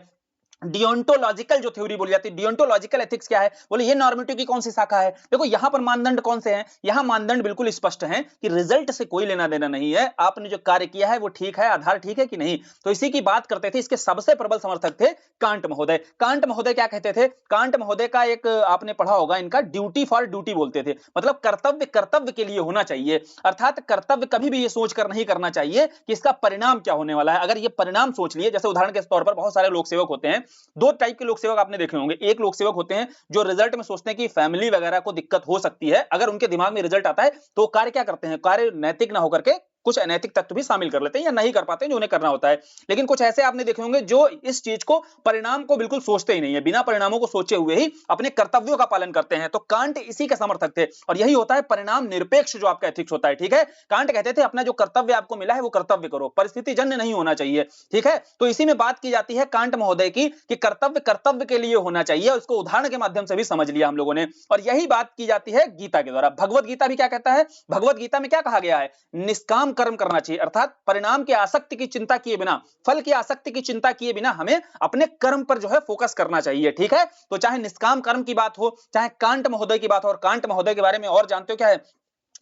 डियोंटोलॉजिकल जो थ्योरी बोली जाती है, डियोंटोलॉजिकल एथिक्स क्या है, बोले ये नॉर्मेटिव की कौन सी शाखा है। देखो यहां पर मानदंड कौन से हैं, यहां मानदंड बिल्कुल स्पष्ट हैं कि रिजल्ट से कोई लेना देना नहीं है, आपने जो कार्य किया है वो ठीक है, आधार ठीक है कि नहीं। तो इसी की बात करते थे, इसके सबसे प्रबल समर्थक थे कांट महोदय। कांट महोदय क्या कहते थे, कांट महोदय का एक आपने पढ़ा होगा, इनका ड्यूटी फॉर ड्यूटी बोलते थे, मतलब कर्तव्य कर्तव्य के लिए होना चाहिए, अर्थात कर्तव्य कभी भी ये सोचकर नहीं करना चाहिए कि इसका परिणाम क्या होने वाला है। अगर ये परिणाम सोच लिए, जैसे उदाहरण के तौर पर बहुत सारे लोक सेवक होते हैं, दो टाइप के लोक सेवक आपने देखे होंगे। एक लोक सेवक होते हैं जो रिजल्ट में सोचते हैं कि फैमिली वगैरह को दिक्कत हो सकती है, अगर उनके दिमाग में रिजल्ट आता है तो कार्य क्या करते हैं, कार्य नैतिक ना होकर के कुछ अनैतिक तत्व भी शामिल कर लेते हैं या नहीं कर पाते हैं जो उन्हें करना होता है। लेकिन कुछ ऐसे आपने देखे होंगे जो इस चीज को, परिणाम को बिल्कुल सोचते ही नहीं है, बिना परिणामों को सोचे हुए ही अपने कर्तव्यों का पालन करते हैं। तो कांट इसी के समर्थक थे, और यही होता है परिणाम निरपेक्ष जो आपका एथिक्स होता है। ठीक है, कांट कहते थे अपना जो कर्तव्य आपको मिला है वो कर्तव्य करो, परिस्थिति जन्य नहीं होना चाहिए। ठीक है, तो इसी में बात की जाती है कांट महोदय की कि कर्तव्य कर्तव्य के लिए होना चाहिए, और इसको उदाहरण के माध्यम से भी समझ लिया हम लोगों ने। और यही बात की जाती है गीता के द्वारा। भगवत गीता भी क्या कहता है, भगवत गीता में क्या कहा गया है, निष्काम कर्म करना चाहिए, अर्थात परिणाम की आसक्ति की चिंता किए बिना, फल की आसक्ति की चिंता किए बिना हमें अपने कर्म पर जो है फोकस करना चाहिए। ठीक है, तो चाहे निष्काम कर्म की बात हो, चाहे कांट महोदय की बात हो, और कांट महोदय के बारे में और जानते हो क्या है,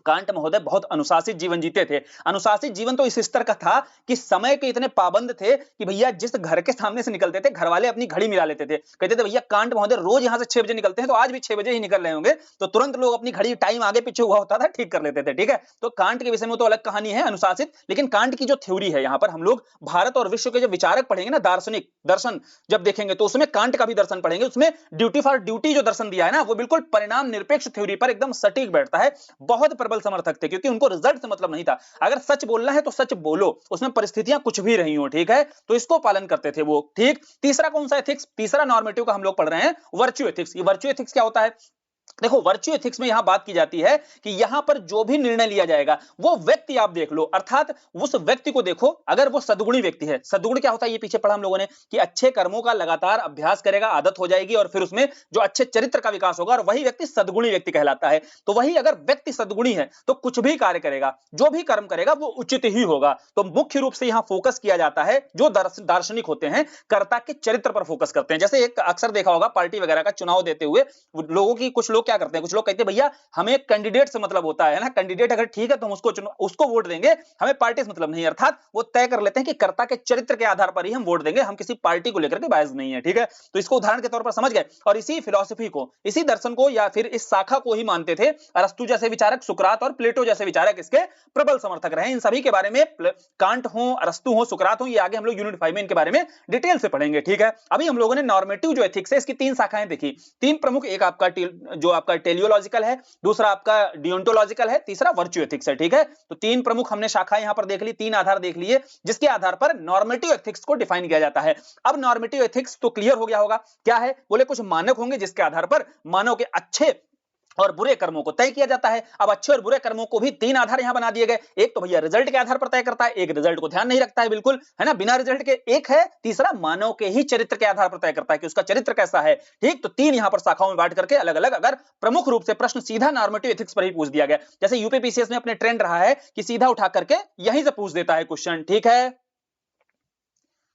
कांट महोदय बहुत अनुशासित जीवन जीते थे। अनुशासित जीवन तो इस स्तर का था कि समय के इतने पाबंद थे कि भैया जिस घर के सामने से निकलते थे, घर वाले अपनी घड़ी मिला लेते थे, कहते थे भैया कांट महोदय रोज यहां से 6 बजे निकलते हैं, तो आज भी 6 बजे ही निकल रहे होंगे, तो तुरंत लोग अपनी घड़ी टाइम आगे पीछे हुआ होता था ठीक कर लेते थे। ठीक है, तो कांट के विषय में तो अलग कहानी है, अनुशासित। लेकिन कांट की जो थ्योरी है, यहां पर हम लोग भारत और विश्व के जब विचारक पढ़ेंगे ना, दार्शनिक दर्शन जब देखेंगे, तो उसमें कांट का भी दर्शन पढ़ेंगे, उसमें ड्यूटी फॉर ड्यूटी जो दर्शन दिया है ना, वो बिल्कुल परिणाम निरपेक्ष थ्योरी पर एकदम सटीक बैठता है। बहुत प्रबल समर्थक थे, क्योंकि उनको रिजल्ट से मतलब नहीं था, अगर सच बोलना है तो सच बोलो, उसमें परिस्थितियां कुछ भी रही हो। ठीक है, तो इसको पालन करते थे वो। ठीक, तीसरा कौन सा एथिक्स, तीसरा नॉर्मेटिव का हम लोग पढ़ रहे हैं वर्च्यू एथिक्स। ये वर्च्यू एथिक्स क्या होता है, देखो वर्च्यू एथिक्स में यहां बात की जाती है कि यहां पर जो भी निर्णय लिया जाएगा वो व्यक्ति आप देख लो, अर्थात उस व्यक्ति को देखो, अगर वो सद्गुणी व्यक्ति है। सद्गुण क्या होता है, ये पीछे पढ़ा हम लोगों ने कि अच्छे कर्मों का लगातार अभ्यास करेगा, आदत हो जाएगी, और फिर उसमें जो अच्छे चरित्र का विकास होगा, और वही व्यक्ति सद्गुणी व्यक्ति कहलाता है। तो वही अगर व्यक्ति सद्गुणी है तो कुछ भी कार्य करेगा, जो भी कर्म करेगा वो उचित ही होगा। तो मुख्य रूप से यहां फोकस किया जाता है, जो दार्शनिक होते हैं कर्ता के चरित्र पर फोकस करते हैं। जैसे एक अक्सर देखा होगा पार्टी वगैरह का चुनाव देते हुए लोगों की, कुछ लोग क्या करते हैं, कुछ लोग कहते हैं भैया हमें कैंडिडेट से मतलब होता है ना, कैंडिडेट अगर ठीक है तो हम उसको वोट देंगे, हमें पार्टी से मतलब नहीं। अर्थात वो तय कर लेते हैं कि कर्ता के चरित्र के आधार पर ही हम वोट देंगे, हम किसी पार्टी को लेकर के बायस नहीं है। ठीक है, तो इसको उदाहरण के तौर पर समझ गए। और इसी फिलॉसफी को, इसी दर्शन को, या फिर इस शाखा को ही मानते थे अरस्तु जैसे विचारक, सुकरात और प्लेटो जैसे विचारक इसके प्रबल समर्थक रहे। इन सभी के बारे में कांट हो, अरस्तु हो, सुकरात हो, ये आगे हम लोग यूनिट 5 में इनके बारे में डिटेल से पढ़ेंगे। ठीक है, अभी हम लोगों ने नॉर्मेटिव जो एथिक्स है इसकी 3 शाखाएं देखी, 3 प्रमुख, एक आपका जो आपका टेलियोलॉजिकल है, दूसरा आपका डियोंटोलॉजिकल है, तीसरा वर्च्यू एथिक्स है। ठीक है, तो 3 प्रमुख हमने शाखा यहां पर देख ली, 3 आधार देख लिए, जिसके आधार पर नॉर्मेटिव एथिक्स को डिफाइन किया जाता है। अब नॉर्मेटिव एथिक्स तो क्लियर हो गया होगा क्या है, बोले कुछ मानक होंगे जिसके आधार पर मानव के अच्छे और बुरे कर्मों को तय किया जाता है। अब अच्छे और बुरे कर्मों को भी 3 आधार यहां बना दिए गए, एक तो भैया रिजल्ट के आधार पर तय करता है, एक रिजल्ट को ध्यान नहीं रखता है बिल्कुल, है ना, बिना रिजल्ट के, एक है तीसरा मानव के ही चरित्र के आधार पर तय करता है कि उसका चरित्र कैसा है। ठीक, तो 3 यहां पर शाखाओं में बांट करके अलग अलग, अगर प्रमुख रूप से प्रश्न सीधा नॉर्मेटिव एथिक्स पर ही पूछ दिया गया, जैसे यूपीपीसीएस में अपने ट्रेंड रहा है कि सीधा उठा करके यहीं से पूछ देता है क्वेश्चन। ठीक है,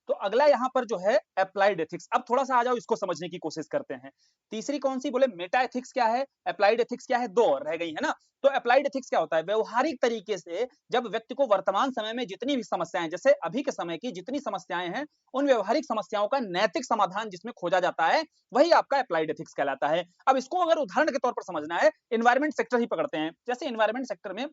तो अगला यहां पर जो है अप्लाइड एथिक्स। अब थोड़ा सा आ जाओ, इसको समझने की कोशिश करते हैं। तीसरी कौन सी, बोले मेटा एथिक्स क्या है, अप्लाइड एथिक्स क्या है, 2 और रह गई है ना। तो अप्लाइड एथिक्स क्या होता है, व्यवहारिक तरीके से जब व्यक्ति को वर्तमान समय में जितनी भी समस्याएं, जैसे अभी के समय की जितनी समस्याएं हैं, उन व्यवहारिक समस्याओं का नैतिक समाधान जिसमें खोजा जाता है, वही आपका अप्लाइड एथिक्स कहलाता है। अब इसको अगर उदाहरण के तौर पर समझना है, एनवायरमेंट सेक्टर ही पकड़ते हैं। जैसे एनवायरमेंट सेक्टर में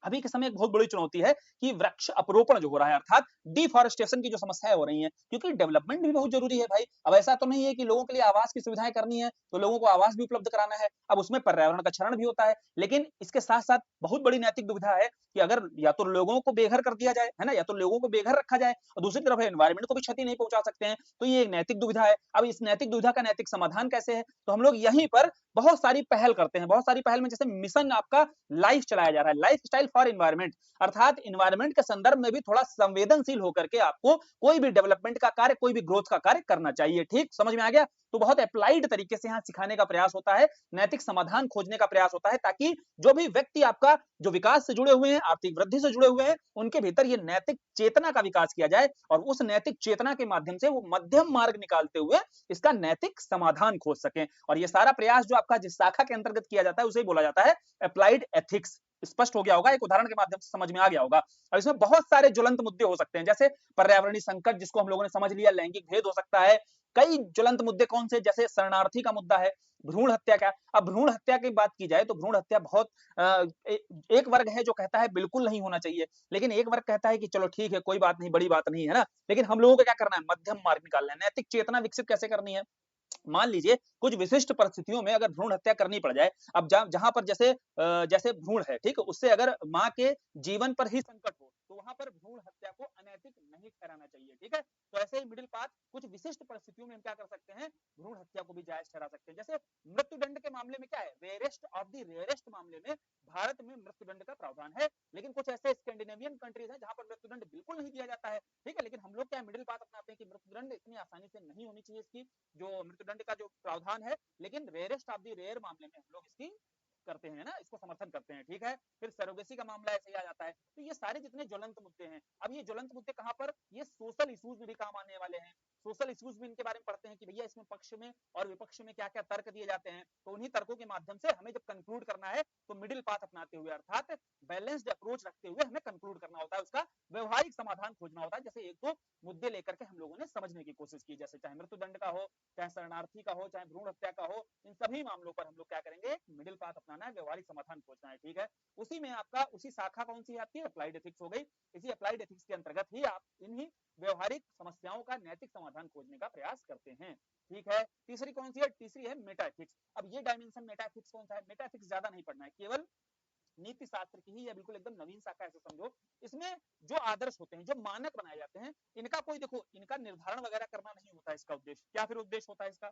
अभी के समय एक बहुत बड़ी चुनौती है कि वृक्ष अपरोपण जो हो रहा है, अर्थात डिफॉरेस्टेशन की जो समस्याएं हो रही हैं, क्योंकि डेवलपमेंट भी बहुत जरूरी है भाई। अब ऐसा तो नहीं है कि लोगों के लिए आवास की सुविधाएं करनी है तो लोगों को आवास भी उपलब्ध कराना है, अब उसमें पर्यावरण का क्षरण भी होता है, लेकिन इसके साथ साथ बहुत बड़ी नैतिक दुविधा है कि अगर या तो लोगों को बेघर कर दिया जाए, है ना, या तो लोगों को बेघर रखा जाए और दूसरी तरफ एनवायरमेंट को भी क्षति नहीं पहुंचा सकते हैं, तो ये एक नैतिक दुविधा है। अब इस नैतिक दुविधा का नैतिक समाधान कैसे है, तो हम लोग यहीं पर बहुत सारी पहल करते हैं। बहुत सारी पहल में जैसे मिशन आपका लाइफ चलाया जा रहा है, लाइफ स्टाइल फॉर इन्वायरमेंट, अर्थात इन्वायरमेंट के संदर्भ में भी थोड़ा संवेदनशील होकर के आपको कोई भी डेवलपमेंट का कार्य, कोई भी ग्रोथ का कार्य करना चाहिए। ठीक समझ में आ गया? तो बहुत अप्लाइड तरीके से यहाँ सिखाने का प्रयास होता है, नैतिक समाधान खोजने का प्रयास होता है, ताकि जो भी व्यक्ति आपका जो विकास से जुड़े हुए हैं, आर्थिक वृद्धि से जुड़े हुए हैं, उनके भीतर ये नैतिक चेतना का विकास किया जाए और उस नैतिक चेतना के माध्यम से वो मध्यम मार्ग निकालते हुए इसका नैतिक समाधान खोज सकें। और ये सारा प्रयास जो आपका जिस शाखा के अंतर्गत किया जाता है उसे बोला जाता है अप्लाइड एथिक्स। स्पष्ट हो गया होगा, एक उदाहरण के माध्यम से समझ में आ गया होगा। और इसमें बहुत सारे ज्वलंत मुद्दे हो सकते हैं, जैसे पर्यावरणीय संकट जिसको हम लोगों ने समझ लिया, लैंगिक भेद हो सकता है, कई ज्वलंत मुद्दे कौन से, जैसे शरणार्थी का मुद्दा है, भ्रूण हत्या का। अब भ्रूण हत्या की बात की जाए तो भ्रूण हत्या बहुत एक वर्ग है जो कहता है बिल्कुल नहीं होना चाहिए, लेकिन एक वर्ग कहता है कि चलो ठीक है, कोई बात नहीं, बड़ी बात नहीं है ना। लेकिन हम लोगों को क्या करना है, मध्यम मार्ग निकालना है, नैतिक चेतना विकसित कैसे करनी है। मान लीजिए कुछ विशिष्ट परिस्थितियों में अगर भ्रूण हत्या करनी पड़ जाए, अब जहां पर जैसे भ्रूण है, ठीक है, उससे अगर माँ के जीवन पर ही संकट हो तो वहां पर भ्रूण हत्या को अनैतिक नहीं ठहराना चाहिए। ठीक है, तो ऐसे ही मिडिल पाथ कुछ विशिष्ट परिस्थितियों में हम क्या कर सकते हैं, भ्रूण हत्या को भी जायज ठहरा सकते हैं। जैसे मृत्युदंड के मामले में क्या है, रेयरेस्ट ऑफ द रेयरेस्ट मामले में भारत में मृत्युदंड का प्रावधान है, लेकिन कुछ ऐसे स्कैंडिनेवियन कंट्रीज हैं जहां पर मृत्युदंड बिल्कुल नहीं दिया जाता है। ठीक है, लेकिन हम लोग क्या मिडिल पाथ अपनाते हैं कि मृत्युदंड इतनी आसानी से नहीं होनी चाहिए इसकी जो मृत्युदंड का जो प्रावधान है, लेकिन रेयरेस्ट ऑफ द रेयर मामले में हम लोग इसकी करते हैं ना, इसको समर्थन करते हैं। ठीक है, फिर सरोगेसी का मामला ऐसे ही आ जाता है। तो ये सारे जितने ज्वलंत मुद्दे हैं, अब ये ज्वलंत मुद्दे कहां पर, ये सोशल इश्यूज में भी काम आने वाले हैं। सोशल इश्यूज में इनके बारे में पढ़ते हैं कि भैया इसमें पक्ष में और विपक्ष में क्या क्या तर्क दिए जाते हैं, तो उन्हीं तर्कों के माध्यम से हमें जब कंक्लूड करना है तो मिडिल पाथ अपनाते हुए, अर्थात बैलेंस्ड अप्रोच रखते हुए हमें कंक्लूड करना होता है, उसका व्यवहारिक समाधान खोजना होता है। जैसे एक दो मुद्दे लेकर के हम लोगों ने समझने की कोशिश की, जैसे चाहे मृत्युदंड का हो, चाहे शरणार्थी का हो, चाहे भ्रूण हत्या का हो, इन सभी मामलों पर हम लोग क्या करेंगे, मिडिल पाथ अपनाना है, व्यवहारिक समाधान खोजना है। ठीक है, उसी में आपका उसी शाखा कौन सी है आपकी, अप्लाइड एथिक्स हो गई। इसी अप्लाइड एथिक्स के अंतर्गत ही आप इन्हीं व्यवहारिक समस्याओं का नैतिक समाधान खोजने का प्रयास करते हैं। ठीक है, तीसरी कौन सी है, तीसरी है मेटा एथिक्स। अब ये डायमेंशन मेटा एथिक्स कौन सा है, मेटा एथिक्स ज्यादा नहीं पढ़ना है, केवल नीति शास्त्र की ही या बिल्कुल एकदम नवीन शाखा ऐसे समझो। इसमें जो आदर्श होते हैं, जो मानक बनाए जाते हैं, इनका कोई देखो इनका निर्धारण वगैरह करना नहीं होता है इसका उद्देश्य। क्या फिर उद्देश्य होता है इसका,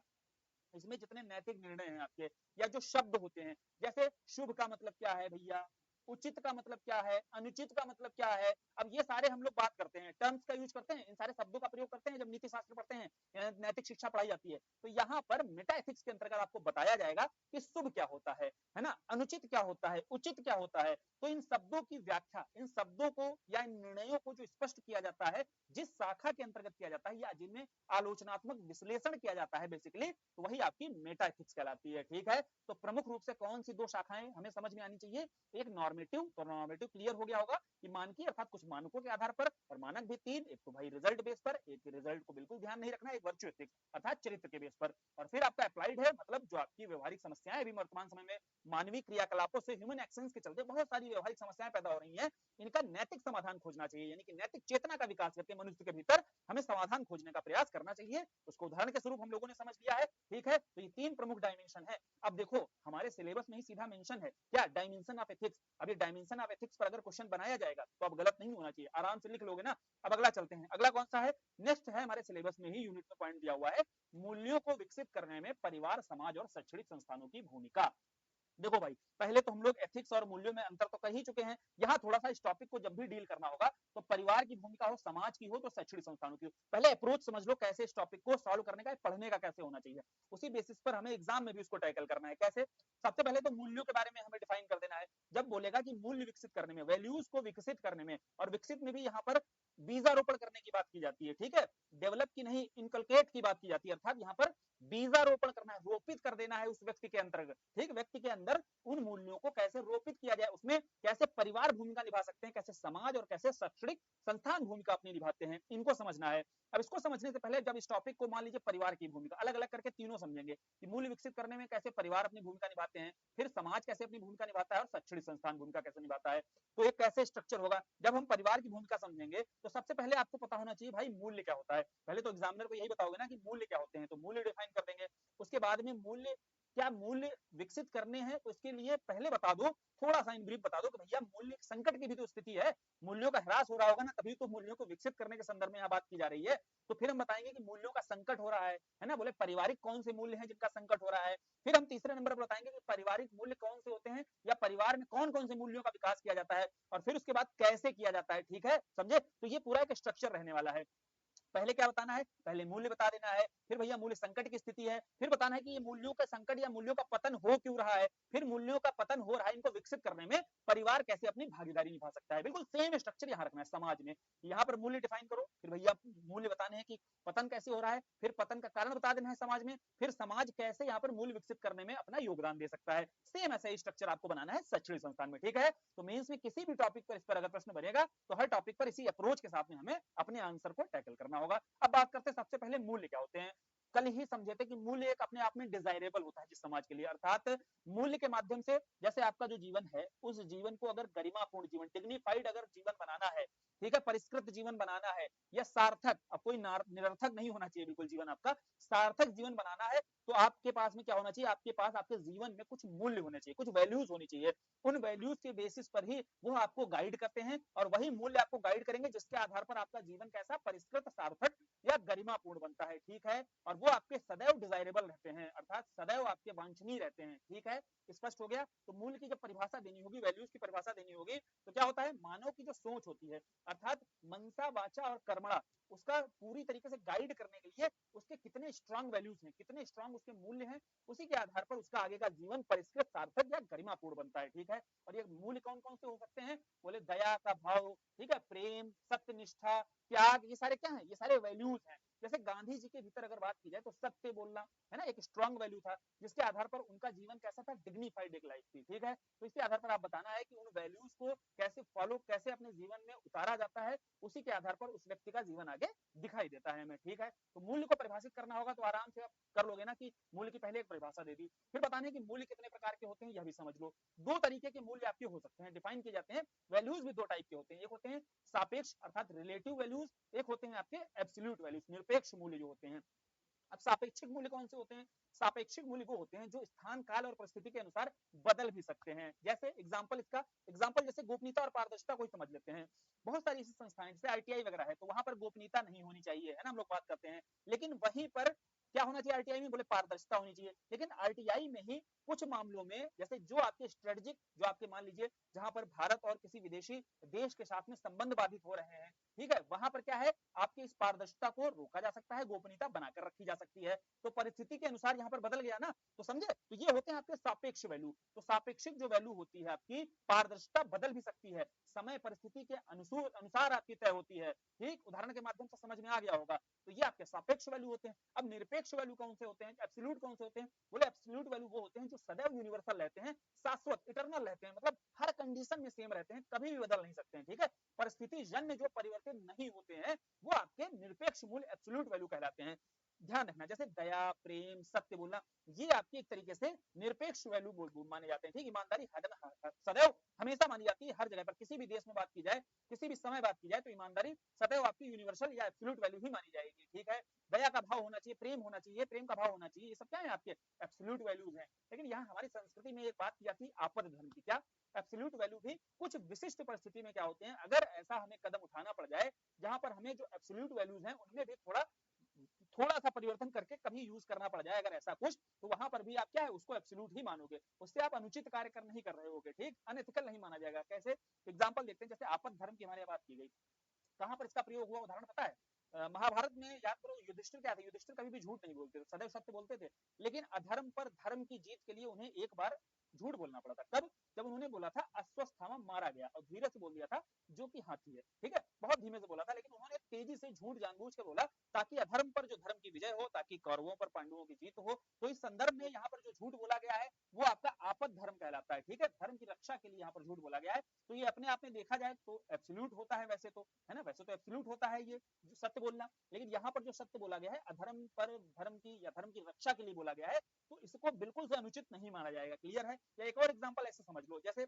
इसमें जितने नैतिक निर्णय हैं आपके या जो शब्द होते हैं, जैसे शुभ का मतलब क्या है भैया, उचित का मतलब क्या है, अनुचित का मतलब क्या है, अब ये सारे हम लोग बात करते हैं, टर्म्स का यूज करते हैं, इन सारे शब्दों का प्रयोग करते हैं जब नीति शास्त्र पढ़ते हैं, नैतिक शिक्षा पढ़ाई जाती है। तो यहाँ पर मेटा एथिक्स के अंतर्गत आपको बताया जाएगा कि शुभ क्या होता है ना, अनुचित क्या होता है, उचित क्या होता है। तो इन शब्दों की व्याख्या, इन शब्दों को या इन निर्णयों को जो स्पष्ट किया जाता है, जिस शाखा के अंतर्गत किया जाता है या जिनमें आलोचनात्मक विश्लेषण किया जाता है बेसिकली, तो वही आपकी मेटा एथिक्स कहलाती है। ठीक है, तो प्रमुख रूप से कौन सी दो शाखाएं हमें समझ में आनी चाहिए, एक नॉर्मेटिव, तो नॉर्मेटिव क्लियर हो गया होगा कि मानकीय अर्थात कुछ मानकों के आधार पर, और मानक भी तीन, एक तो भाई रिजल्ट बेस पर, एक रिजल्ट को बिल्कुल ध्यान नहीं रखना, एक वर्चुअल एथिक्स अर्थात चरित्र के बेस पर, और फिर आपका अप्लाइड है, मतलब जो आपकी व्यवहारिक समस्याएं अभी वर्तमान समय में मानवीय क्रियाकलापों से, ह्यूमन एक्शंस के चलते बहुत सारी व्यवहारिक समस्याएं पैदा हो रही हैं, इनका नैतिक समाधान खोजना चाहिए, यानी कि नैतिक चेतना का विकास करके मनुष्य के भीतर हमें समाधान खोजने का प्रयास करना चाहिए। उसको उदाहरण के स्वरूप हम लोगों ने समझ लिया है। ठीक है, तो ये तीन प्रमुख डायमेंशन है। अब देखो हमारे सिलेबस में ही सीधा मेंशन है क्या, डायमेंशन ऑफ एथिक्स। अब ये डायमेंशन ऑफ एथिक्स पर अगर क्वेश्चन बनाया जाएगा तो अब गलत नहीं होना चाहिए, आराम से लिख लोगे ना। अब अगला चलते हैं, अगला कौन सा है, नेक्स्ट है हमारे सिलेबस में ही यूनिट में पॉइंट दिया हुआ है, मूल्यों को विकसित करने में परिवार, समाज और शैक्षणिक संस्थानों की भूमिका। देखो भाई, पहले तो हम लोग एथिक्स और मूल्यों में अंतर तो कर ही चुके हैं, यहाँ थोड़ा सा इस टॉपिक को जब भी डील करना होगा तो परिवार की भूमिका हो, समाज की हो, तो शैक्षणिक संस्थानों की हो, पहले अप्रोच समझ लो कैसे इस टॉपिक को सॉल्व करने का, पढ़ने का कैसे होना चाहिए, उसी बेसिस पर हमें एग्जाम में भी उसको टैकल करना है। कैसे, सबसे पहले तो मूल्यों के बारे में हमें डिफाइन कर देना है। जब बोलेगा कि मूल्य विकसित करने में, वैल्यूज को विकसित करने में, और विकसित में भी यहाँ पर बीजारोपण करने की बात की जाती है, ठीक है, डेवलप की नहीं, इनकलकेट की बात की जाती है, अर्थात यहाँ पर बीजारोपण करना है, रोपित कर देना है उस व्यक्ति के अंतर्गत, ठीक, व्यक्ति के अंदर उन मूल्यों को कैसे रोपित किया जाए, उसमें कैसे परिवार भूमिका निभा सकते हैं, कैसे समाज और कैसे शैक्षणिक संस्थान भूमिका अपनी निभाते हैं, इनको समझना है। अब इसको समझने से पहले जब इस टॉपिक को मान लीजिए परिवार की भूमिका अलग अलग करके तीनों समझेंगे कि मूल्य विकसित करने में कैसे परिवार अपनी भूमिका निभाते हैं, फिर समाज कैसे अपनी भूमिका निभाता है और शैक्षणिक संस्थान भूमिका कैसे निभाता है, तो एक कैसे स्ट्रक्चर होगा। जब हम परिवार की भूमिका समझेंगे तो सबसे पहले आपको पता होना चाहिए भाई मूल्य क्या होता है, पहले तो एग्जामिनर को यही बताओगे ना कि मूल्य क्या होते हैं, तो मूल्य डिफाइन कर देंगे, उसके बाद में मूल्य क्या मूल्य विकसित करने हैं तो इसके लिए पहले बता दो, थोड़ा सा इन ब्रीफ बता दो कि भैया मूल्य संकट की भी तो स्थिति है, मूल्यों का ह्रास हो रहा होगा ना, तभी तो मूल्यों को विकसित करने के संदर्भ में यहाँ बात की जा रही है। तो फिर हम बताएंगे कि मूल्यों का संकट हो रहा है ना, बोले पारिवारिक कौन से मूल्य हैं जिनका संकट हो रहा है, फिर हम तीसरे नंबर पर बताएंगे कि पारिवारिक मूल्य कौन से होते हैं या परिवार में कौन कौन से मूल्यों का विकास किया जाता है, और फिर उसके बाद कैसे किया जाता है, ठीक है, समझे, तो ये पूरा एक स्ट्रक्चर रहने वाला है। पहले क्या बताना है, पहले मूल्य बता देना है, फिर भैया मूल्य संकट की स्थिति है, फिर बताना है कि ये मूल्यों का संकट या मूल्यों का पतन हो क्यों रहा है, फिर मूल्यों का पतन हो रहा है, इनको विकसित करने में परिवार कैसे अपनी भागीदारी निभा सकता है, बिल्कुल सेम स्ट्रक्चर यहाँ रखना है। समाज में यहाँ पर मूल्य डिफाइन करो, फिर भैया मूल्य बताने हैं कि पतन कैसे हो रहा है, फिर पतन का कारण बता देना है समाज में, फिर समाज कैसे यहाँ पर मूल्य विकसित करने में अपना योगदान दे सकता है। सेम ऐसा ही स्ट्रक्चर आपको बनाना है शैक्षणिक संस्थान में, ठीक है। तो मेंस में किसी भी टॉपिक पर इस पर अगर प्रश्न बनेगा तो हर टॉपिक पर इसी अप्रोच के साथ में हमें अपने आंसर को टैकल करना होगा। अब बात करते हैं सबसे पहले मूल्य क्या होते हैं। कल ही समझे थे कि मूल्य एक अपने आप में डिजायरेबल होता है जिस समाज के लिए, अर्थात मूल्य के माध्यम से जैसे आपका जो जीवन है उस जीवन को अगर गरिमापूर्ण जीवन, डिग्निफाइड अगर जीवन बनाना है, ठीक है, परिष्कृत जीवन बनाना है या सार्थक, अब कोई निरर्थक नहीं होना चाहिए बिल्कुल जीवन आपका, सार्थक जीवन बनाना है, तो आपके पास में क्या होना चाहिए, आपके पास आपके जीवन में कुछ मूल्य होने चाहिए, कुछ वैल्यूज होनी चाहिए, उन वैल्यूज के बेसिस पर ही वो आपको गाइड करते हैं और वही मूल्य आपको गाइड करेंगे जिसके आधार पर आपका जीवन कैसा परिष्कृत, सार्थक या गरिमापूर्ण बनता है, ठीक है, और वो आपके सदैव डिजायरेबल रहते हैं, अर्थात सदैव आपके वांछनीय रहते हैं, ठीक है, स्पष्ट हो गया। तो मूल्य की जब परिभाषा देनी होगी, वैल्यूज की परिभाषा देनी होगी, तो क्या होता है, मानव की जो सोच होती है, अर्थात मनसा, वाचा और कर्मणा, उसका पूरी तरीके से गाइड करने के लिए उसके कितने स्ट्रांग वैल्यूज हैं, कितने स्ट्रांग उसके मूल्य हैं, उसी के आधार पर उसका आगे का जीवन परिष्कृत, सार्थक या गरिमापूर्ण बनता है, ठीक है। और ये मूल्य कौन कौन से हो सकते हैं, बोले दया का भाव, ठीक है, प्रेम, सत्यनिष्ठा, त्याग, ये सारे क्या है, ये सारे वैल्यूज हैं। जैसे गांधी जी के भीतर अगर बात की जाए तो सत्य बोलना है ना, एक स्ट्रांग वैल्यू था जिसके आधार पर उनका जीवन कैसा था, डिग्निफाइड एक लाइफ थी, ठीक है। तो इसके आधार पर आप बताना है कि उन वैल्यूज को कैसे फॉलो, कैसे अपने जीवन में उतारा जाता है, उसी के आधार पर उस व्यक्ति का जीवन आगे दिखाई देता है हमें, ठीक है। तो मूल्य को परिभाषित करना होगा तो आराम से आप कर लोगे ना कि मूल्य की पहले एक परिभाषा दे दी, फिर बताने कि मूल्य कितने प्रकार के होते हैं यह भी समझ लो। दो तरीके के मूल्य आपके हो सकते हैं, डिफाइन किए जाते हैं, वैल्यूज भी दो टाइप के होते हैं, एक होते हैं सापेक्ष अर्थात रिलेटिव वैल्यूज, एक होते हैं आपके एब्सोल्यूट वैल्यूज, निरपेक्ष मूल्य जो होते हैं। अब सापेक्षिक मूल्य कौन से होते हैं, सापेक्षिक मूल्य वो होते हैं जो स्थान, काल और परिस्थिति के अनुसार बदल भी सकते हैं। जैसे एग्जांपल, इसका एग्जांपल जैसे गोपनीयता और पारदर्शिता को ही समझ लेते हैं। बहुत सारी ऐसी संस्थाएं जैसे आईटीआई वगैरह है, तो वहां पर गोपनीयता नहीं होनी चाहिए, है ना, हम लोग बात करते हैं, लेकिन वहीं पर क्या होना चाहिए आरटीआई में, बोले पारदर्शिता होनी चाहिए, लेकिन आरटीआई में ही कुछ मामलों में जैसे जो आपके स्ट्रेटेजिक, जो आपके मान लीजिए जहां पर भारत और किसी विदेशी देश के साथ में संबंध बाधित हो रहे हैं, ठीक है, वहां पर क्या है, आपकी इस पारदर्शिता को रोका जा सकता है, गोपनीयता बनाकर रखी जा सकती है। तो परिस्थिति के अनुसार यहाँ पर बदल गया ना, तो समझे, तो ये होते हैं आपके सापेक्ष वैल्यू। तो सापेक्षिक जो वैल्यू होती है आपकी, पारदर्शिता बदल भी सकती है, समय परिस्थिति के अनुसार आपकी तय होती है, ठीक, उदाहरण के माध्यम से समझ में आ गया होगा। तो ये आपके सापेक्ष वैल्यू होते हैं। अब निरपेक्ष वैल्यू कौन से होते हैं, एब्सोल्यूट कौन से होते हैं, बोले एब्सोल्यूट वैल्यू वो होते हैं जो सदैव यूनिवर्सल रहते हैं, शाश्वत, इटरनल रहते हैं, मतलब हर कंडीशन में सेम रहते हैं, कभी भी बदल नहीं सकते हैं, ठीक है। परिस्थिति जन्य जो परिवर्तित नहीं होते हैं वो आपके निरपेक्ष मूल्य एब्सोल्यूट वैल्यू कहलाते हैं। ध्यान रखना, जैसे दया, प्रेम, सत्य बोलना, ये आपकी एक तरीके से निरपेक्ष वैल्यू माने जाते हैं, ठीक। ईमानदारी सदैव हमेशा मानी जाती है हर जगह पर, किसी भी देश में बात की जाए, किसी भी समय बात की जाए, तो ईमानदारी सदैव आपकी यूनिवर्सल या एब्सोल्यूट वैल्यू ही मानी जाएगी, ठीक है। दया का भाव होना चाहिए, प्रेम होना चाहिए, प्रेम का भाव होना चाहिए, ये सब क्या है आपके एब्सोल्यूट वैल्यूज हैं। लेकिन यहाँ हमारी संस्कृति में एक बात की जाती है आपद धर्म की, क्या, एब्सोल्यूट वैल्यू भी कुछ विशिष्ट परिस्थिति में क्या होते हैं, अगर ऐसा हमें कदम उठाना पड़ जाए जहां पर हमें जो एब्सोल्यूट वैल्यूज हैं उनमें भी थोड़ा थोड़ा सा परिवर्तन करके कभी यूज करना पड़ जाए, अगर ऐसा कुछ, तो वहां पर भी आप क्या है, उसको एब्सोल्यूट ही मानोगे, उससे आप अनुचित कार्य कर नहीं कर रहे होगे, ठीक, अनएथिकल नहीं माना जाएगा। कैसे, एग्जाम्पल देखते हैं, जैसे आपद धर्म की हमारे बात की गई, कहां पर इसका प्रयोग हुआ, उदाहरण पता है, महाभारत में याद करो, युधिष्ठिर क्या थे, युधिष्ठिर कभी भी झूठ नहीं बोलते थे, सदैव सत्य बोलते थे, लेकिन अधर्म पर धर्म की जीत के लिए उन्हें एक बार झूठ बोलना पड़ा था। कब? जब उन्होंने बोला था अश्वस्थामा मारा गया, और धीरे से बोल दिया था जो कि हाथी है, ठीक है, बहुत धीमे से बोला था, लेकिन उन्होंने तेजी से झूठ जानबूझ के बोला ताकि अधर्म पर जो धर्म की विजय हो, ताकि कौरवों पर पांडवों की जीत हो। तो इस संदर्भ में यहाँ पर जो झूठ बोला गया है वो आपका आपद धर्म कहलाता है, ठीक है, धर्म की रक्षा के लिए यहाँ पर झूठ बोला गया है। तो ये अपने आप में देखा जाए तो एब्सोल्यूट होता है, वैसे तो, है ना, वैसे तो एब्सोल्यूट होता है ये जो सत्य बोलना, लेकिन यहाँ पर जो सत्य बोला गया है अधर्म पर धर्म की या धर्म की रक्षा के लिए बोला गया है, तो इसको बिल्कुल से अनुचित नहीं माना जाएगा। क्लियर है? या एक और एग्जाम्पल ऐसे समझ लो, जैसे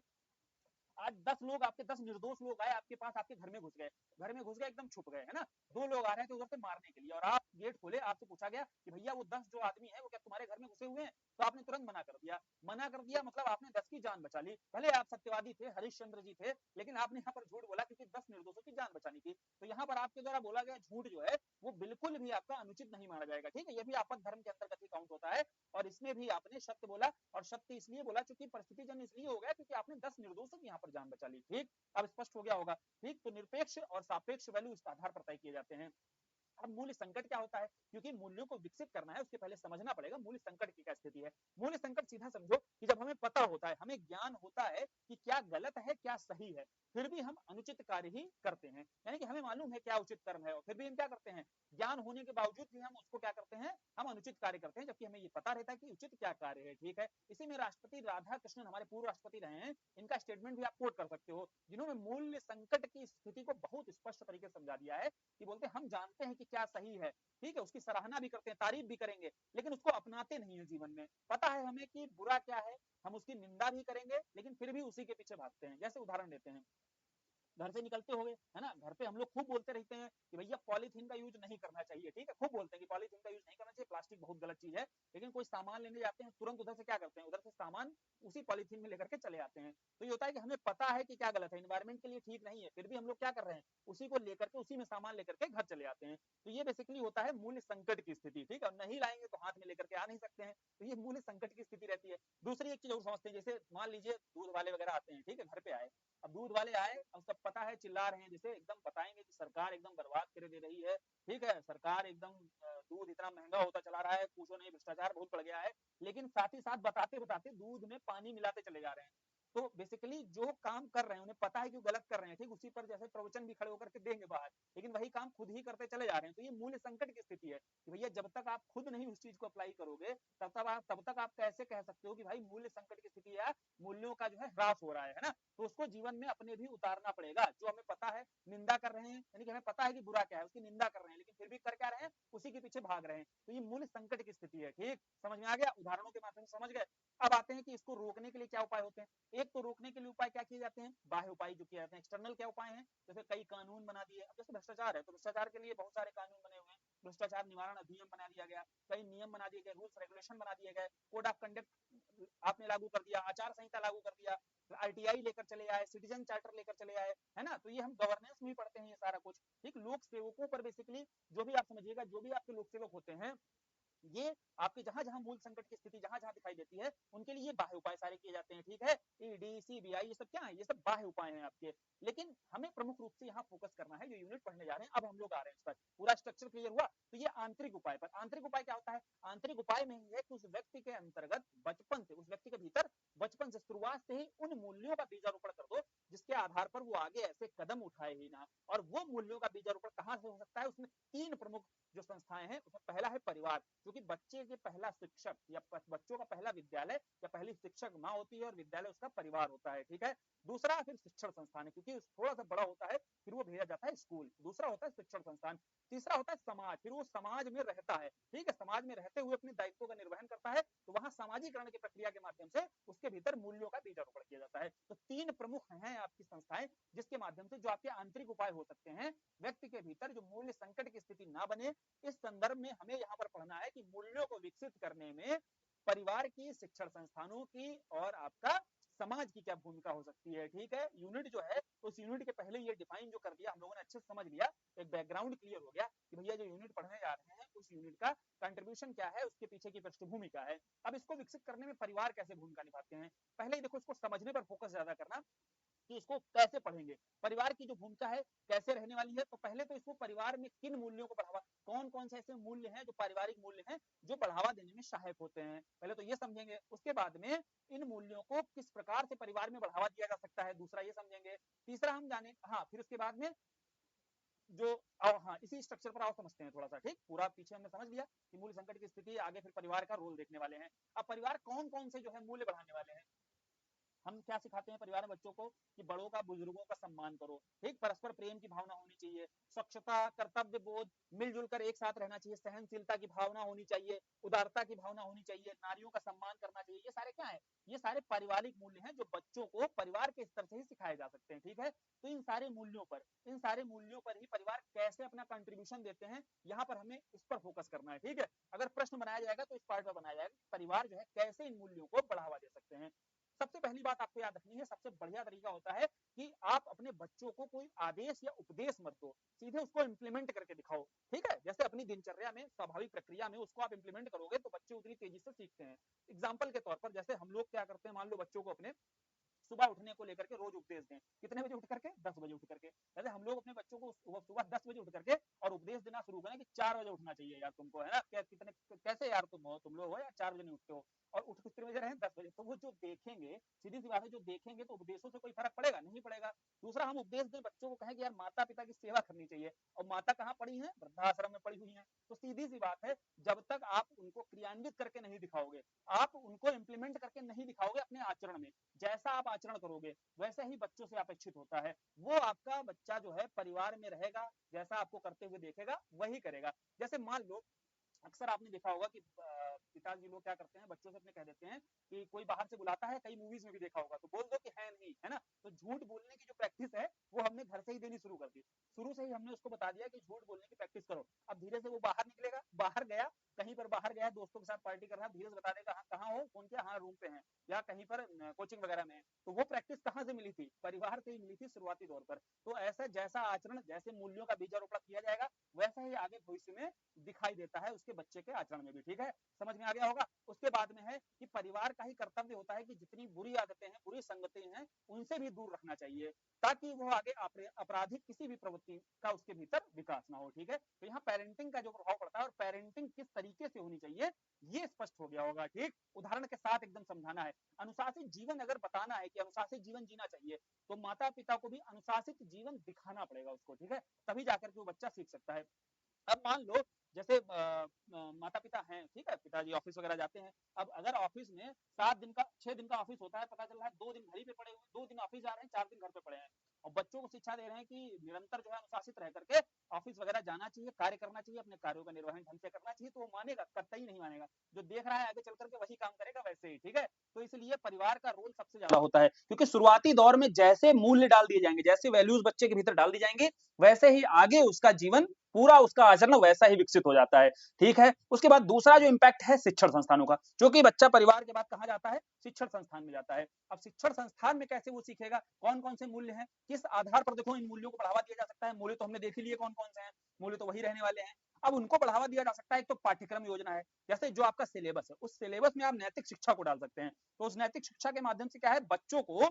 आज 10 लोग, आपके 10 निर्दोष लोग आए आपके पास, आपके घर में घुस गए, घर में घुस गए, एकदम छुप गए, है ना, 2 लोग आ रहे थे उधर से मारने के लिए, और आप गेट खोले, आपसे पूछा गया कि भैया वो 10 जो आदमी है वो क्या तुम्हारे घर में घुसे हुए हैं? तो आपने तुरंत मना कर दिया। मना कर दिया मतलब आपने 10 की जान बचा ली। भले आप सत्यवादी थे, हरिश्चंद्र जी थे, लेकिन आपने यहाँ पर झूठ बोला क्योंकि 10 निर्दोषों की जान बचानी थी। तो यहाँ पर आपके द्वारा बोला गया झूठ जो है वो बिल्कुल भी आपका अनुचित नहीं माना जाएगा, ठीक है, ये भी आपद धर्म के अंतर्गत ही काउंट होता है। और इसमें भी आपने सत्य बोला, और सत्य इसलिए बोला क्योंकि परिस्थिति जन इसलिए हो गया क्योंकि आपने 10 निर्दोषों की यहाँ पर जान बचा ली। ठीक, अब स्पष्ट हो गया होगा। ठीक, तो निरपेक्ष और सापेक्ष वैल्यू इस आधार पर तय किए जाते हैं। अब मूल्य संकट क्या होता है? क्योंकि मूल्यों को विकसित करना है उसके पहले समझना पड़ेगा मूल्य संकट की क्या स्थिति है। मूल्य संकट सीधा समझो कि जब हमें पता होता है, हमें ज्ञान होता है कि क्या गलत है क्या सही है, फिर भी हम अनुचित कार्य ही करते हैं। यानी कि हमें मालूम है क्या उचित कर्म है और फिर भी हम क्या करते हैं, ज्ञान होने के बावजूद भी हम उसको क्या करते हैं, हम अनुचित कार्य करते हैं, जबकि हमें ये पता रहता है कि उचित क्या कार्य है। ठीक है, इसी में राष्ट्रपति राधा कृष्णन हमारे पूर्व राष्ट्रपति रहे हैं, इनका स्टेटमेंट भी आप कोट कर सकते हो, जिन्होंने मूल्य संकट की स्थिति को बहुत स्पष्ट तरीके से समझा दिया है कि बोलते हम जानते हैं कि क्या सही है, ठीक है, उसकी सराहना भी करते हैं, तारीफ भी करेंगे, लेकिन उसको अपनाते नहीं है जीवन में। पता है हमें कि बुरा क्या है, हम उसकी निंदा भी करेंगे, लेकिन फिर भी उसी के पीछे भागते हैं। जैसे उदाहरण देते हैं, घर से निकलते हो गए, है ना, घर पे हम लोग खूब बोलते रहते हैं कि भैया पॉलीथीन का यूज नहीं करना चाहिए, ठीक है, खूब बोलते हैं कि पॉलीथीन का यूज नहीं करना चाहिए, प्लास्टिक बहुत गलत चीज है, लेकिन कोई सामान लेने जाते हैं तुरंत उधर से क्या करते हैं, उधर से सामान उसी पॉलीथीन में लेकर के चले आते हैं। तो ये होता है कि हमें पता है कि क्या गलत है, इन्वायरमेंट के लिए ठीक नहीं है, फिर भी हम लोग क्या कर रहे हैं, उसी को लेकर के उसी में सामान लेकर के घर चले आते हैं। तो ये बेसिकली होता है मूल्य संकट की स्थिति, ठीक है, नहीं लाएंगे तो हाथ में लेकर के आ नहीं सकते हैं, तो ये मूल्य संकट की स्थिति रहती है। दूसरी एक चीज और समझते हैं, जैसे मान लीजिए दूध वाले वगैरह आते हैं, ठीक है, घर पे आए, अब दूध वाले आए और सब पता है, चिल्ला रहे हैं, जैसे एकदम बताएंगे कि सरकार एकदम बर्बाद कर दे रही है, ठीक है, सरकार एकदम दूध इतना महंगा होता चला रहा है, पूछो नहीं, भ्रष्टाचार बहुत बढ़ गया है, लेकिन साथ ही साथ बताते बताते दूध में पानी मिलाते चले जा रहे हैं। तो बेसिकली जो काम कर रहे हैं उन्हें पता है कि गलत कर रहे हैं, ठीक, उसी पर जैसे प्रवचन भी खड़े होकर के देंगे बाहर, लेकिन वही काम खुद ही करते चले जा रहे हैं। तो ये मूल्य संकट की स्थिति है कि भैया जब तक आप खुद नहीं उस चीज को अप्लाई करोगे तब तक आप कैसे कह सकते हो कि भाई मूल्य संकट की स्थिति है, मूल्यों का जो है ह्रास हो रहा है ना। तो उसको जीवन में अपने भी उतारना पड़ेगा। जो हमें पता है निंदा कर रहे हैं, यानी कि हमें पता है कि बुरा क्या है, उसकी निंदा कर रहे हैं, लेकिन फिर भी कर क्या रहे हैं, उसी के पीछे भाग रहे हैं। तो ये मूल्य संकट की स्थिति है। ठीक, समझ में आ गया, उदाहरणों के माध्यम से समझ गए। अब आते हैं कि इसको रोकने के लिए क्या उपाय होते हैं। एक तो रोकने के लिए उपाय क्या किए जाते हैं, बाह्य उपाय जो किए जाते हैं। एक्सटर्नल क्या उपाय हैं, जैसे कई कानून बना दिए। अब जैसे भ्रष्टाचार है तो भ्रष्टाचार के लिए बहुत सारे कानून बने हुए हैं, भ्रष्टाचार निवारण अधिनियम बना दिया गया, कई नियम बना दिए गए, रूल्स रेगुलेशन बना दिए गए, कोड ऑफ कंडक्ट आपने लागू कर दिया, आचार संहिता लागू कर दिया, आरटीआई लेकर चले आए, सिटीजन चार्टर लेकर चले आए, है ना। तो ये हम गवर्नेंस में ही पढ़ते हैं ये सारा कुछ। ठीक, लोक सेवकों पर बेसिकली जो भी आप समझिएगा, जो भी आपके लोक सेवक होते हैं, ये आपके जहां जहां मूल संकट की स्थिति जहां जहां दिखाई देती है उनके लिए बाह्य उपाय सारे किए जाते हैं। ठीक है, ईडी सीबीआई ये सब क्या है, ये सब बाह्य उपाय हैं आपके। लेकिन हमें प्रमुख रूप से यहाँ फोकस करना है, जो यूनिट पढ़ने जा रहे हैं अब हम लोग आ रहे हैं इस पर, पूरा स्ट्रक्चर क्लियर हुआ। तो ये आंतरिक उपाय पर, आंतरिक उपाय क्या होता है, आंतरिक उपाय में है कि उस व्यक्ति के अंतर्गत बचपन से, उस व्यक्ति के भीतर बचपन से शुरुआत से ही उन मूल्यों का बीजारोपण कर दो जिसके आधार पर वो आगे ऐसे कदम उठाए ही ना। और वो मूल्यों का बीजारोपण कहां से हो सकता है, उसमें तीन प्रमुख जो संस्थाएं हैं, उसमें पहला है परिवार, क्योंकि बच्चे के पहला शिक्षक या बच्चों का पहला विद्यालय या पहली शिक्षक माँ होती है और विद्यालय उसका परिवार होता है। ठीक है, दूसरा फिर शिक्षण संस्थान है, क्योंकि थोड़ा सा बड़ा होता है फिर वो भेजा जाता है स्कूल, दूसरा होता है शिक्षण संस्थान, तीसरा होता है समाज, फिर वो समाज में रहता है। ठीक है, समाज में रहते हुए अपने दायित्वों का निर्वहन करता है, तो वहां सामाजिकरण की प्रक्रिया के माध्यम से उसके भीतर मूल्यों का बीजारोपण किया जाता है। तो तीन प्रमुख हैं आपकी संस्थाएं जिसके माध्यम से जो आपके आंतरिक उपाय हो सकते हैं, व्यक्ति के भीतर जो मूल्य संकट की स्थिति ना बने। इस संदर्भ में हमें यहाँ पर पढ़ना है कि मूल्यों को विकसित करने में परिवार की, शिक्षण संस्थानों की और आपका समाज की क्या भूमिका हो सकती है। ठीक है, यूनिट जो है उस यूनिट के पहले ये डिफाइन जो कर दिया हम लोगों ने, अच्छे से समझ लिया, एक बैकग्राउंड क्लियर हो गया कि भैया जो यूनिट पढ़ने जा रहे हैं उस यूनिट का कंट्रीब्यूशन क्या है, उसके पीछे की पृष्ठभूमि क्या है। अब इसको विकसित करने में परिवार कैसे भूमिका निभाते हैं, पहले ही देखो इसको समझने पर फोकस ज्यादा करना। कि इसको कैसे पढ़ेंगे, परिवार की जो भूमिका है कैसे रहने वाली है। तो पहले तो इसको परिवार में किन मूल्यों को बढ़ावा, कौन कौन से ऐसे मूल्य हैं जो पारिवारिक मूल्य हैं जो बढ़ावा देने में सहायक होते हैं, पहले तो ये समझेंगे। उसके बाद में इन मूल्यों को किस प्रकार से परिवार में बढ़ावा दिया जा सकता है, दूसरा ये समझेंगे। तीसरा हम जाने, हाँ, फिर उसके बाद में जो हाँ, इसी स्ट्रक्चर पर आओ समझते हैं थोड़ा सा, ठीक। पूरा पीछे हमने समझ लिया कि मूल्य संकट की स्थिति, आगे फिर परिवार का रोल देखने वाले हैं। अब परिवार कौन कौन से जो है मूल्य बढ़ाने वाले हैं, हम क्या सिखाते हैं परिवार में बच्चों को कि बड़ों का, बुजुर्गों का सम्मान करो, ठीक, परस्पर प्रेम की भावना होनी चाहिए, स्वच्छता, कर्तव्य बोध, मिलजुल कर एक साथ रहना चाहिए, सहनशीलता की भावना होनी चाहिए, उदारता की भावना होनी चाहिए, नारियों का सम्मान करना चाहिए। ये सारे क्या है, ये सारे पारिवारिक मूल्य हैं जो बच्चों को परिवार के स्तर से ही सिखाए जा सकते हैं, ठीक है। तो इन सारे मूल्यों पर ही परिवार कैसे अपना कंट्रीब्यूशन देते हैं, यहाँ पर हमें इस पर फोकस करना है, ठीक है। अगर प्रश्न बनाया जाएगा तो इस पार्ट पर बनाया जाएगा, परिवार जो है कैसे इन मूल्यों को बढ़ावा दे सकते हैं। सबसे पहली बात आपको याद रखनी है, सबसे बढ़िया तरीका होता है कि आप अपने बच्चों को कोई आदेश या उपदेश मत दो, सीधे उसको इंप्लीमेंट करके दिखाओ, ठीक है। जैसे अपनी दिनचर्या में, स्वाभाविक प्रक्रिया में उसको आप इंप्लीमेंट करोगे तो बच्चे उतनी तेजी से सीखते हैं। एग्जाम्पल के तौर पर जैसे हम लोग क्या करते हैं, मान लो बच्चों को अपने सुबह उठने को लेकर के रोज उपदेश दें, कितने बजे उठ करके, 10 बजे उठ करके। जैसे हम लोग अपने बच्चों को सुबह 10 बजे उठ करके और उपदेश देना शुरू करें कि 4 बजे उठना चाहिए यार तुमको, है ना, कितने कैसे यार तुम लोग हो यार 4 बजे नहीं उठते हो, और उठ कितने बजे रहे, 10 बजे। तो वो जो देखेंगे, सीधी सी बात है, जो देखेंगे तो उपदेशों से कोई फर्क पड़ेगा नहीं पड़ेगा। दूसरा, हम उपदेश दें बच्चों को, कहें कि यार माता पिता की सेवा करनी चाहिए, और माता कहाँ पड़ी है, वृद्धाश्रम में पड़ी हुई है। तो सीधी सी बात है, जब तक आप उनको क्रियान्वित करके नहीं दिखाओगे, आप उनको इम्प्लीमेंट करके नहीं दिखाओगे अपने आचरण में, जैसा आप आचरण करोगे वैसा ही बच्चों से अपेक्षित होता है। वो आपका बच्चा जो है परिवार में रहेगा, जैसा आपको करते हुए देखेगा वही करेगा। जैसे मान लो, अक्सर आपने देखा होगा कि पिताजी लोग क्या करते हैं, बच्चों से अपने कह देते हैं कि कोई बाहर से बुलाता है, कई मूवीज में भी देखा होगा, तो बोल दो कि है नहीं, है ना। तो झूठ बोलने की जो प्रैक्टिस है वो हमने घर से ही देनी शुरू कर दी, शुरू से ही हमने उसको बता दिया कि झूठ बोलने की प्रैक्टिस करो। अब धीरे से वो बाहर निकलेगा, बाहर गया, कहीं पर बाहर गया, दोस्तों के साथ पार्टी कर रहा है, धीरे से बता देगा कहाँ हो, फोन किया, हाँ रूम पे है, या कहीं पर कोचिंग वगैरह में है। तो वो प्रैक्टिस कहाँ से मिली थी, परिवार से ही मिली थी शुरुआती दौर पर। तो ऐसा जैसा आचरण, जैसे मूल्यों का बीजारोपण किया जाएगा, वैसा ही आगे भविष्य में दिखाई देता है उसके बच्चे के आचरण में भी, ठीक है, समझ में आ गया होगा। उसके बाद में है कि परिवार का ही कर्तव्य होता है कि जितनी बुरी आदतें हैं, बुरी संगतें हैं, उनसे भी दूर रखना चाहिए, ताकि वो आगे आपराधिक किसी भी प्रवृत्ति का उसके भीतर विकास ना हो, ठीक है। तो यहाँ पेरेंटिंग का जो प्रभाव पड़ता है और पेरेंटिंग किस तरीके से होनी चाहिए, ये स्पष्ट हो गया होगा, ठीक। उदाहरण के साथ एकदम समझाना है। अनुशासित जीवन अगर बताना है कि अनुशासित जीवन जीना चाहिए, तो माता पिता को भी अनुशासित जीवन दिखाना पड़ेगा उसको, ठीक है, तभी जाकर के वो बच्चा सीख सकता है। अब मान लो, जैसे माता पिता हैं, ठीक है, पिताजी ऑफिस वगैरह जाते हैं। अब अगर ऑफिस में 7 दिन का, 6 दिन का ऑफिस होता है, पता चल रहा है 2 दिन घर ही पे पड़े हुए, 2 दिन ऑफिस जा रहे हैं, 4 दिन घर पे पड़े हैं, और बच्चों को शिक्षा दे रहे हैं कि निरंतर जो है अनुशासित रह करके ऑफिस वगैरह जाना चाहिए, कार्य करना चाहिए, अपने कार्यों का निर्वहन ढंग से करना चाहिए, तो वो मानेगा, कतई नहीं मानेगा। जो देख रहा है आगे चल करके वही काम करेगा वैसे ही, ठीक है। तो इसलिए परिवार का रोल सबसे ज्यादा होता है, क्योंकि शुरुआती दौर में जैसे मूल्य डाल दिए जाएंगे, जैसे वैल्यूज बच्चे के भीतर डाल दी जाएंगे, वैसे ही आगे उसका जीवन, पूरा उसका आचरण वैसा ही विकसित हो जाता है, ठीक है। उसके बाद दूसरा जो इम्पैक्ट है शिक्षण संस्थानों का, क्योंकि बच्चा परिवार के बाद कहाँ जाता है, शिक्षण संस्थान में जाता है। अब शिक्षण संस्थान में कैसे वो सीखेगा, कौन कौन से मूल्य हैं, किस आधार पर देखो इन मूल्यों को बढ़ावा दिया जा सकता है। मूल्य तो हमने देख ही लिए कौन कौन से हैं, मूल्य तो वही रहने वाले हैं। अब उनको बढ़ावा दिया जा सकता है, एक तो पाठ्यक्रम योजना है, जैसे जो आपका सिलेबस है, उस सिलेबस में आप नैतिक शिक्षा को डाल सकते हैं। तो उस नैतिक शिक्षा के माध्यम से क्या है, बच्चों को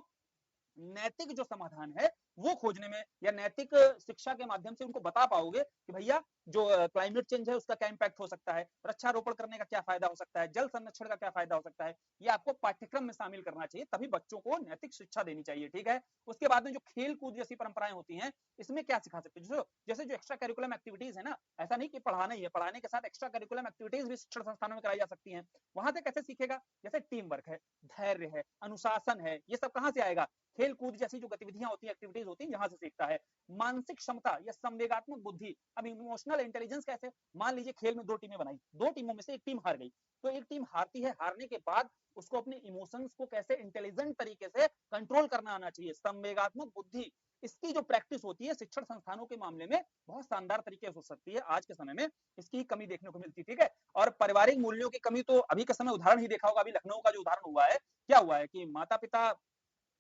नैतिक जो समाधान है वो खोजने में, या नैतिक शिक्षा के माध्यम से उनको बता पाओगे कि भैया जो क्लाइमेट चेंज है उसका क्या इंपैक्ट हो सकता है, वृक्षारोपण करने का क्या फायदा हो सकता है, जल संरक्षण का क्या फायदा हो सकता है, ये आपको पाठ्यक्रम में शामिल करना चाहिए, तभी बच्चों को नैतिक शिक्षा देनी चाहिए, ठीक है। उसके बाद में जो खेल कूद जैसी परंपराएं होती हैं, इसमें क्या सिखा सकते हैं, जैसे जो एक्स्ट्रा करिकुलम एक्टिविटीज है ना, ऐसा नहीं कि पढ़ाना ही है, पढ़ाने के साथ एक्स्ट्रा करिकुलम एक्टिविटीज भी शिक्षण संस्थानों में कराई जा सकती हैं। वहां से कैसे सीखेगा, जैसे टीम वर्क है, धैर्य है, अनुशासन है, ये सब कहां से आएगा, खेल कूद जैसी जो गतिविधियां होती है, एक्टिविटीज होती है, यहाँ से सीखता है। मानसिक क्षमता या संवेगात्मक बुद्धि, अब इमोशनल इंटेलिजेंस कैसे, मान लीजिए खेल में 2 टीमें बनाई, 2 टीमों में से एक टीम हार गई, तो एक टीम हारती है, हारने के बाद उसको अपने इमोशंस को कैसे इंटेलिजेंट तरीके से कंट्रोल करना आना चाहिए, संवेगात्मक बुद्धि, इसकी जो प्रैक्टिस होती है शिक्षण संस्थानों के मामले में बहुत शानदार तरीके से हो सकती है। आज के समय में इसकी कमी देखने को मिलती, ठीक है। और पारिवारिक मूल्यों की कमी तो अभी के समय उदाहरण ही देखा होगा, अभी लखनऊ का जो उदाहरण हुआ है, क्या हुआ है कि माता पिता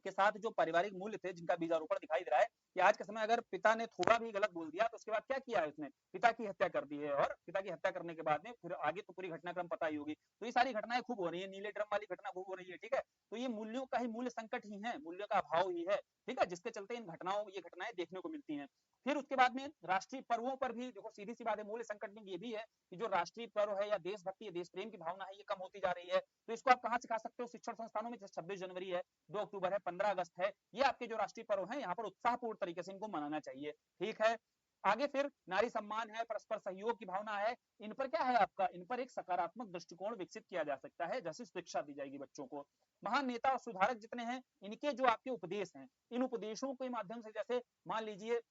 के साथ जो पारिवारिक मूल्य थे जिनका बीजारोपण दिखाई दे रहा है, कि आज के समय अगर पिता ने थोड़ा भी गलत बोल दिया तो उसके बाद क्या किया है उसने, पिता की हत्या कर दी है, और पिता की हत्या करने के बाद में फिर आगे तो पूरी घटनाक्रम पता ही होगी। तो ये सारी घटनाएं खूब हो रही है, नीले ड्रम वाली घटना खूब हो रही है, ठीक है। तो ये मूल्यों का ही मूल्य संकट ही है, मूल्यों का अभाव ही है, ठीक है, जिसके चलते इन घटनाओं ये घटनाएं देखने को मिलती हैं। फिर उसके बाद में राष्ट्रीय पर्वों पर भी देखो, सीधी सी बात है, मूल्य संकट में ये भी है कि जो राष्ट्रीय पर्व है या देशभक्ति या देश प्रेम की भावना है ये कम होती जा रही है। तो इसको आप कहाँ सिखा सकते हो, शिक्षण संस्थानों में, जैसे 26 जनवरी है, 2 अक्टूबर है, 15 अगस्त है, ये आपके जो राष्ट्रीय पर्व है यहाँ पर उत्साहपूर्ण तरीके से इनको मनाना चाहिए, ठीक है। आगे फिर नारी सम्मान है, परस्पर सहयोग की भावना है, इन पर क्या है आपका, इन पर एक सकारात्मक दृष्टिकोण विकसित किया जा सकता है, जैसे शिक्षा दी जाएगी बच्चों को। महान नेता और सुधारक जितने हैं इनके जो आपके उपदेश हैं, इन उपदेशों के माध्यम से, जैसे मान लीजिए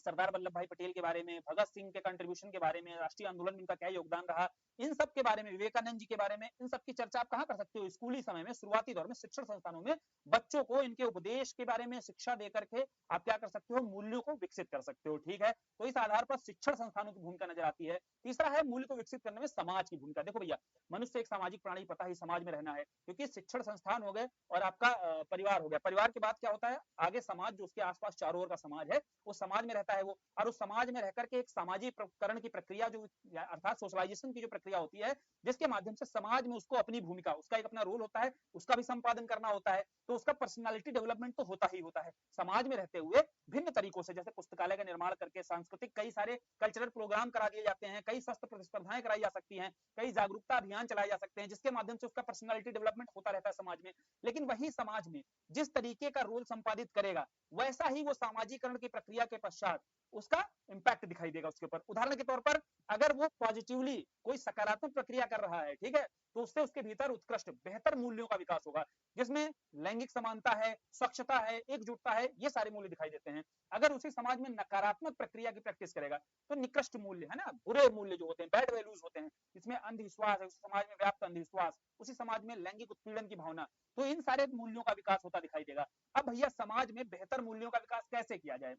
सरदार वल्लभ भाई पटेल के बारे में, भगत सिंह के कंट्रीब्यूशन के बारे में, राष्ट्रीय आंदोलन में इनका क्या योगदान रहा, इन सब के बारे में, विवेकानंद जी के बारे में, इन सब की चर्चा आप कहाँ कर सकते हो, स्कूली समय में, शुरुआती दौर में शिक्षण संस्थानों में बच्चों को इनके उपदेश के बारे में शिक्षा देकर के आप क्या कर सकते हो, मूल्यों को विकसित कर सकते हो, ठीक है। तो इस आधार पर शिक्षण संस्थानों की भूमिका नजर आती है। तीसरा है मूल्य को विकसित करने में समाज की भूमिका। देखो भैया, मनुष्य एक सामाजिक प्राणी, पता ही समाज में रहना है, क्योंकि शिक्षण संस्थान हो गए और आपका परिवार हो गया, परिवार के बाद क्या होता है, आगे समाज, जो उसके आसपास चारों ओर का समाज है, वो समाज में रहता है वो, और उस समाज में रहकर के एक सामाजिकरण की प्रक्रिया जो, अर्थात सोशलाइजेशन की जो प्रक्रिया होती है, जिसके माध्यम से समाज में उसको अपनी भूमिका, उसका एक अपना रोल होता है, उसका भी संपादन करना होता है, तो उसका पर्सनालिटी डेवलपमेंट तो होता ही होता है समाज में रहते हुए भिन्न तरीकों से, जैसे पुस्तकालय का निर्माण करके, सांस्कृतिक कई सारे कल्चरल प्रोग्राम करा दिए जाते हैं, कई शस्त्र प्रतिस्पर्धाएं कराई जा सकती हैं, कई जागरूकता अभियान चलाए जा सकते हैं, जिसके माध्यम से उसका पर्सनालिटी डेवलपमेंट होता रहता है समाज में। लेकिन वही समाज में जिस तरीके का रोल संपादित करेगा, वैसा ही वो सामाजिकरण की प्रक्रिया के पश्चात उसका इंपैक्ट दिखाई देगा उसके ऊपर। उदाहरण के तौर पर अगर वो पॉजिटिवली कोई सकारात्मक प्रक्रिया कर रहा है, ठीक है, तो उससे उसके भीतर उत्कृष्ट बेहतर मूल्यों का विकास होगा, जिसमें लैंगिक समानता है, स्वच्छता है, एकजुटता है, ये सारे मूल्य दिखाई देते हैं। अगर उसी समाज में नकारात्मक प्रक्रिया की प्रैक्टिस करेगा तो निकृष्ट मूल्य है ना, बुरे मूल्य जो होते हैं, बैड वैल्यूज होते हैं, इसमें अंधविश्वास है, उस समाज में व्याप्त अंधविश्वास, उसी समाज में लैंगिक उत्पीड़न की भावना, तो इन सारे मूल्यों का विकास होता दिखाई देगा। अब भैया समाज में बेहतर मूल्यों का विकास कैसे किया जाए,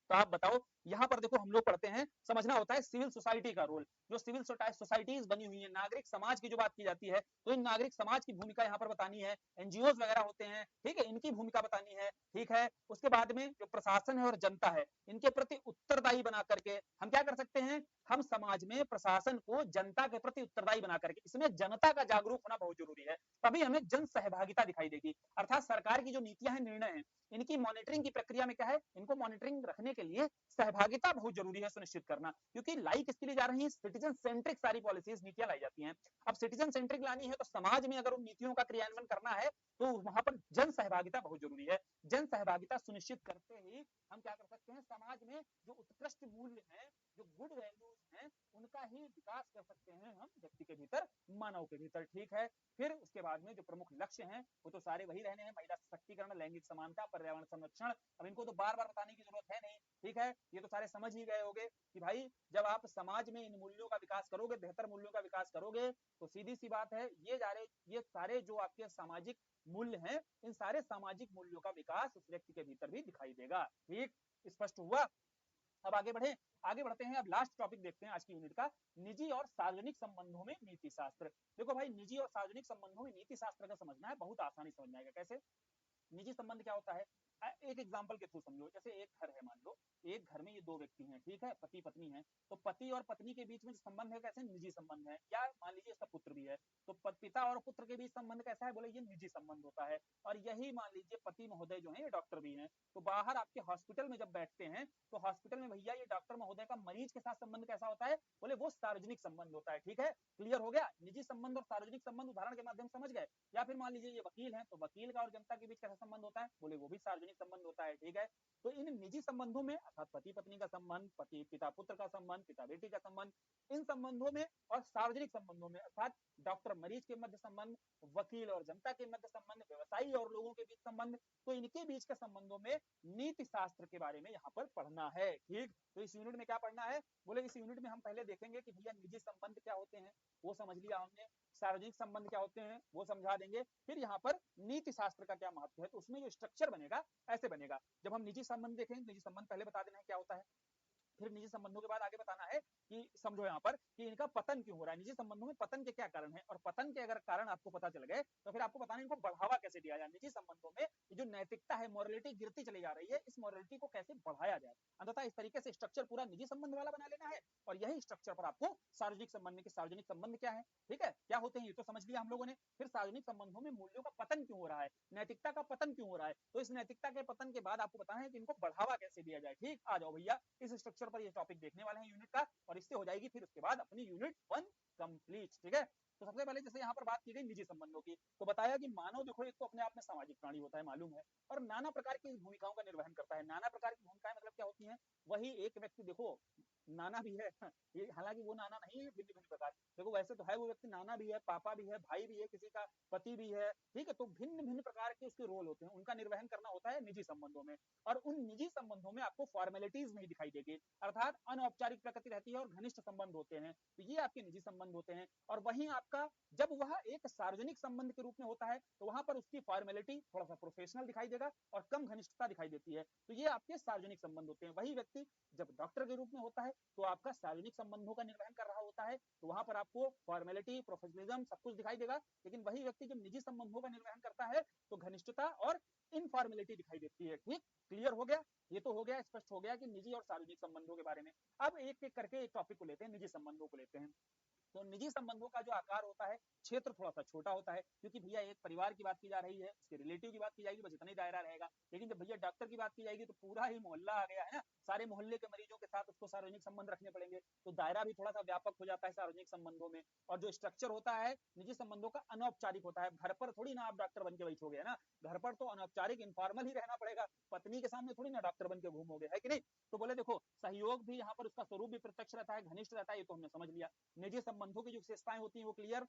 तो आप बताओ। यहाँ पर देखो हम लोग पढ़ते हैं, समझना होता है सिविल सोसाइटी का रोल, जो सिविल सोसाइटीज बनी हुई है, नागरिक समाज की जो बात की जाती है, तो इन नागरिक समाज की भूमिका यहाँ पर बतानी है, एनजीओ वगैरह होते हैं, ठीक है, इनकी भूमिका बतानी है, ठीक है। उसके बाद में जो प्रशासन है और जनता है, इनके प्रति उत्तरदायी बना करके हम क्या कर सकते हैं, हम समाज में प्रशासन को जनता के प्रति उत्तरदायी बना करके, इसमें जनता का जागरूक होना बहुत जरूरी है, तभी हमें जन सहभागिता दिखाई देगी। अर्थात सरकार की जो नीतियां हैं, निर्णय है, इनकी मॉनिटरिंग की प्रक्रिया में क्या है, इनको मॉनिटरिंग रखने के लिए सहभागिता बहुत जरूरी है सुनिश्चित करना, क्योंकि लाई किसके लिए जा रही है, सिटीजन सेंट्रिक सारी पॉलिसीज नीतियां लाई जाती हैं। अब सिटीजन सेंट्रिक लानी है तो समाज में अगर उन नीतियों का क्रियान्वयन करना है तो वहां पर जन सहभागिता बहुत जरूरी है। जन सहभागिता सुनिश्चित करते ही हम क्या कर सकते हैं, समाज में जो उत्कृष्ट मूल्य है, जो गुड वैल्यूज हैं, उनका ही विकास कर सकते हैं हम व्यक्ति के भीतर, मानव के भीतर, ठीक है। फिर उसके बाद में जो प्रमुख लक्ष्य हैं वो तो सारे वही रहने हैं, महिला सशक्तिकरण, लैंगिक समानता, पर्यावरण संरक्षण, अब इनको तो बार बार बताने की जरूरत है नहीं, ठीक है, ये तो सारे समझ ही गए होंगे कि भाई जब आप समाज में इन मूल्यों का विकास करोगे, बेहतर मूल्यों का विकास करोगे, तो सीधी सी बात है, ये सारे जो आपके सामाजिक मूल्य हैं, इन सारे सामाजिक मूल्यों का विकास उस व्यक्ति के भीतर भी दिखाई देगा, ठीक, स्पष्ट हुआ। अब आगे बढ़े, आगे बढ़ते हैं, अब लास्ट टॉपिक देखते हैं आज की यूनिट का, निजी और सार्वजनिक संबंधों में नीति शास्त्र। देखो भाई, निजी और सार्वजनिक संबंधों में नीति शास्त्र का समझना है, बहुत आसानी समझ में आएगा। कैसे, निजी संबंध क्या होता है, एक एग्जांपल के थ्रू समझो, जैसे एक घर है, मान लो एक घर में ये दो व्यक्ति हैं, ठीक है, पति पत्नी है, तो पति और पत्नी के बीच में जो संबंध है कैसे, निजी संबंध है, या मान लीजिए इसका पुत्र भी है, तो पिता और पुत्र के बीच संबंध कैसा है, बोले ये निजी संबंध होता है। और यही मान लीजिए पति महोदय जो है ये डॉक्टर भी हैं, तो बाहर आपके हॉस्पिटल में जब बैठते हैं तो हॉस्पिटल में भैया ये डॉक्टर महोदय का मरीज के साथ संबंध कैसा होता है, बोले वो सार्वजनिक संबंध होता है, ठीक है, क्लियर हो गया। निजी संबंध और सार्वजनिक संबंध उदाहरण के माध्यम समझ गए। या फिर मान लीजिए ये वकील है, तो वकील का और जनता के बीच कैसा संबंध होता है, बोले वो भी सार्वजनिक संबंध होता है, ठीक है। तो इन निजी संबंधों में अर्थात पति पत्नी का संबंध, पति पिता पुत्र का संबंध, पिता बेटी का संबंध, इन संबंधों में, और सार्वजनिक संबंधों में अर्थात डॉक्टर मरीज के मध्य संबंध, वकील और जनता के मध्य संबंध, व्यवसायी और लोगों के बीच संबंध, तो इनके बीच के संबंधों में नीति शास्त्र के बारे में यहाँ पर पढ़ना है, ठीक। तो इस यूनिट में क्या पढ़ना है, बोले इस यूनिट में हम पहले देखेंगे कि भैया निजी संबंध क्या होते हैं, वो समझ लिया हमने, सार्वजनिक संबंध क्या होते हैं वो समझा देंगे, फिर यहाँ पर नीति शास्त्र का क्या महत्व है, तो उसमें जो स्ट्रक्चर बनेगा ऐसे बनेगा। जब हम निजी संबंध देखेंगे, निजी संबंध पहले बता देना है क्या होता है, फिर निजी संबंधों के बाद आगे बताना है कि समझो यहाँ पर कि इनका पतन क्यों हो रहा है, निजी संबंधों में पतन के क्या कारण है, और पतन के अगर कारण आपको पता चल गए तो फिर आपको बताना इनको बढ़ावा कैसे दिया जाए। निजी संबंधों में जो नैतिकता है, मोरलिटी गिरती चली जा रही है, इस मोरलिटी को कैसे बढ़ाया जाए। अंततः इस तरीके से स्ट्रक्चर पूरा निजी संबंध वाला बना लेना है, और यही स्ट्रक्चर पर आपको सार्वजनिक संबंध के सार्वजनिक संबंध क्या है, ठीक है, क्या होते हैं ये तो समझ लिया हम लोगों ने। फिर सार्वजनिक संबंधों में मूल्यों का पतन क्यों हो रहा है, नैतिकता का पतन क्यों हो रहा है, तो इस नैतिकता के पतन के बाद आपको बताना है कि इनको बढ़ावा कैसे दिया जाए। ठीक, आ जाओ भैया, इस स्ट्रक्चर पर ये टॉपिक देखने वाले हैं यूनिट का, और इससे हो जाएगी फिर उसके बाद अपनी यूनिट 1 कंप्लीट। ठीक है, तो सबसे पहले जैसे यहाँ पर बात की गई निजी संबंधों की, तो बताया कि मानव देखो एक तो अपने आप में सामाजिक प्राणी होता है मालूम है, और नाना प्रकार की भूमिकाओं का निर्वहन करता है। नाना प्रकार की भूमिकाएं मतलब क्या होती हैं, वही एक व्यक्ति देखो नाना भी है ये हालांकि वो नाना नहीं है भिन्न भिन्न प्रकार, देखो वैसे तो है वो व्यक्ति नाना भी है, पापा भी है, भाई भी है, किसी का पति भी है, ठीक है, तो भिन्न भिन्न प्रकार के उसके रोल होते हैं, उनका निर्वहन करना होता है निजी संबंधों में। और उन निजी संबंधों में आपको फॉर्मेलिटीज नहीं दिखाई देगी, अर्थात अनौपचारिक प्रकृति रहती है और घनिष्ठ संबंध होते हैं, तो ये आपके निजी संबंध होते हैं। और वहीं आपका जब वह एक सार्वजनिक संबंध के रूप में होता है तो वहां पर उसकी फॉर्मेलिटी थोड़ा सा प्रोफेशनल दिखाई देगा और कम घनिष्ठता दिखाई देती है, तो ये आपके सार्वजनिक संबंध होते हैं। वही व्यक्ति जब डॉक्टर के रूप में होता है तो आपका सार्वजनिक संबंधों का निर्वहन कर रहा होता है, तो वहां पर आपको फॉर्मेलिटी, प्रोफेशनलिज्म सब कुछ दिखाई देगा। लेकिन वही व्यक्ति जब निजी संबंधों का निर्वहन करता है तो घनिष्ठता और इनफॉर्मेलिटी दिखाई देती है। ठीक, क्लियर हो गया, ये तो हो गया, स्पष्ट हो गया कि निजी और सार्वजनिक संबंधों के बारे में। अब एक एक करके एक टॉपिक को लेते हैं, निजी संबंधों को लेते हैं। तो निजी संबंधों का जो आकार होता है, क्षेत्र थोड़ा सा छोटा होता है, क्योंकि भैया एक परिवार की बात की जा रही है, उसके रिलेटिव की बात की जाएगी, बस इतना ही दायरा रहेगा। लेकिन जब भैया डॉक्टर की बात की जाएगी तो पूरा ही मोहल्ला आ गया है ना, सारे मोहल्ले के मरीजों के साथ उसको सार्वजनिक संबंध रखने पड़ेंगे, तो दायरा भी थोड़ा सा व्यापक हो जाता है सार्वजनिक संबंधों में। और जो स्ट्रक्चर होता है निजी संबंधों का अनौपचारिक होता है, घर पर थोड़ी ना आप डॉक्टर बन के बैठोगे, है ना, घर पर तो अनौपचारिक इनफॉर्मल ही रहना पड़ेगा, पत्नी के सामने थोड़ी ना डॉक्टर बन के घूमोगे, है कि नहीं। तो बोले देखो सहयोग भी यहाँ पर उसका स्वरूप भी प्रत्यक्ष रहता है, घनिष्ठ रहता है, ये तो हमने समझ लिया। निजी संबंधों की जो विशेषताएं होती हैं वो क्लियर।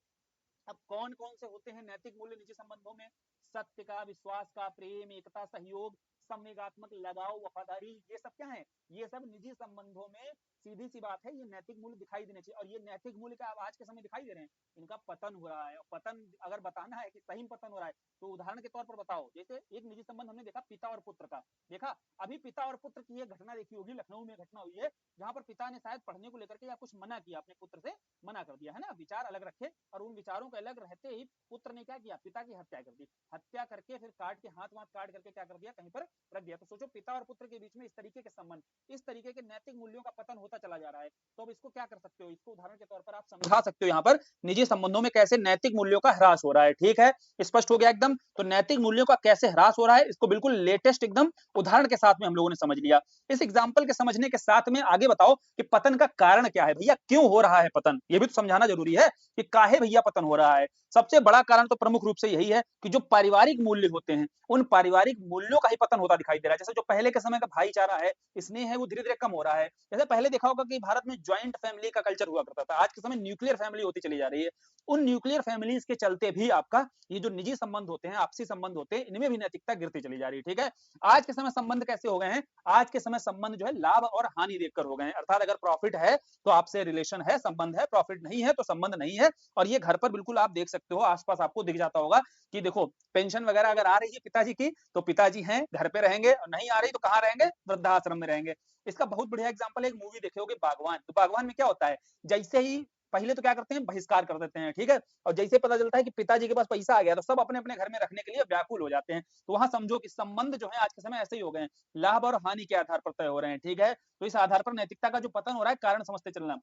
अब कौन कौन से होते हैं नैतिक मूल्य निजी संबंधों में, सत्य का, विश्वास का, प्रेम, एकता, सहयोग, संवेगात्मक लगाव, वफादारी, ये सब क्या है, ये सब निजी संबंधों में सीधी सी बात है, ये नैतिक मूल्य दिखाई देने चाहिए। और ये नैतिक मूल्य का आज के समय दिखाई दे रहे हैं, इनका पतन हो रहा है। और पतन अगर बताना है कि सही में पतन हो रहा है तो उदाहरण के तौर पर बताओ, जैसे एक निजी संबंध हमने देखा पिता और पुत्र का, देखा अभी पिता और पुत्र की एक घटना देखी होगी, लखनऊ में घटना हुई है, जहां पर पिता ने शायद पढ़ने को लेकर के या कुछ मना किया, अपने पुत्र से मना कर दिया, है ना, विचार अलग रखे, और उन विचारों के अलग रहते ही पुत्र ने क्या किया, पिता की हत्या कर दी, हत्या करके फिर काट के हाथ वाथ काट करके क्या कर दिया, कहीं पर रख दिया। तो सोचो पिता और पुत्र के बीच में इस तरीके के संबंध, इस तरीके के नैतिक मूल्यों का पतन होता चला जा रहा है। तो अब इसको क्या कर सकते हो, इसको उदाहरण के तौर पर आप समझा सकते हो यहाँ पर निजी संबंधों में कैसे नैतिक मूल्यों का ह्रास हो रहा है। ठीक है, स्पष्ट हो गया एकदम। तो नैतिक मूल्यों का कैसे ह्रास हो रहा है इसको बिल्कुल लेटेस्ट एकदम उदाहरण के साथ में हम लोगों ने समझ लिया। इस एग्जाम्पल के समझने के साथ में आगे बताओ कि पतन का कारण क्या है, भैया क्यों हो रहा है पतन, ये भी तो समझाना जरूरी है कि काहे भैया पतन हो रहा है। सबसे बड़ा कारण तो प्रमुख रूप से यही है कि जो पारिवारिक मूल्य होते हैं उन पारिवारिक मूल्यों का ही पतन होता दिखाई दे रहा है। जैसे जो पहले के समय का भाईचारा है, स्नेह है, वो धीरे धीरे कम हो रहा है। जैसे पहले देखा होगा कि भारत में ज्वाइंट फैमिली का कल्चर हुआ करता था, आज के समय न्यूक्लियर फैमिली होती चली जा रही है। उन न्यूक्लियर फैमिलीज के चलते भी आपका ये जो निजी संबंध होते हैं, आपसी संबंध होते हैं, इनमें भी नैतिकता गिरती चली जा रही है। ठीक है, आज के समय संबंध कैसे हो गए हैं, आज के समय संबंध जो है लाभ और हानि देखकर हो गए हैं, अर्थात अगर प्रॉफिट है तो आपसे रिलेशन है, संबंध है, प्रॉफिट नहीं है तो संबंध नहीं है। और ये घर पर बिल्कुल आप देख सकते हो, आसपास आपको दिख जाता होगा कि देखो पेंशन वगैरह अगर आ रही है पिताजी की तो पिताजी हैं घर पे रहेंगे, और नहीं आ रही तो कहाँ रहेंगे, वृद्धाश्रम में रहेंगे। इसका बहुत बढ़िया एग्जांपल एक मूवी देखे होगे बागवान, तो बागवान में क्या होता है, जैसे ही पहले तो क्या करते हैं, बहिष्कार कर देते हैं, ठीक है, और जैसे पता चलता है कि पिताजी के पास पैसा आ गया तो सब अपने अपने घर में रखने के लिए व्याकुल हो जाते हैं। तो वहां समझो कि संबंध जो है आज के समय ऐसे ही हो गए हैं, लाभ और हानि के आधार पर तय हो रहे हैं। ठीक है, तो इस आधार पर नैतिकता का जो पतन हो रहा है कारण समझते चलना।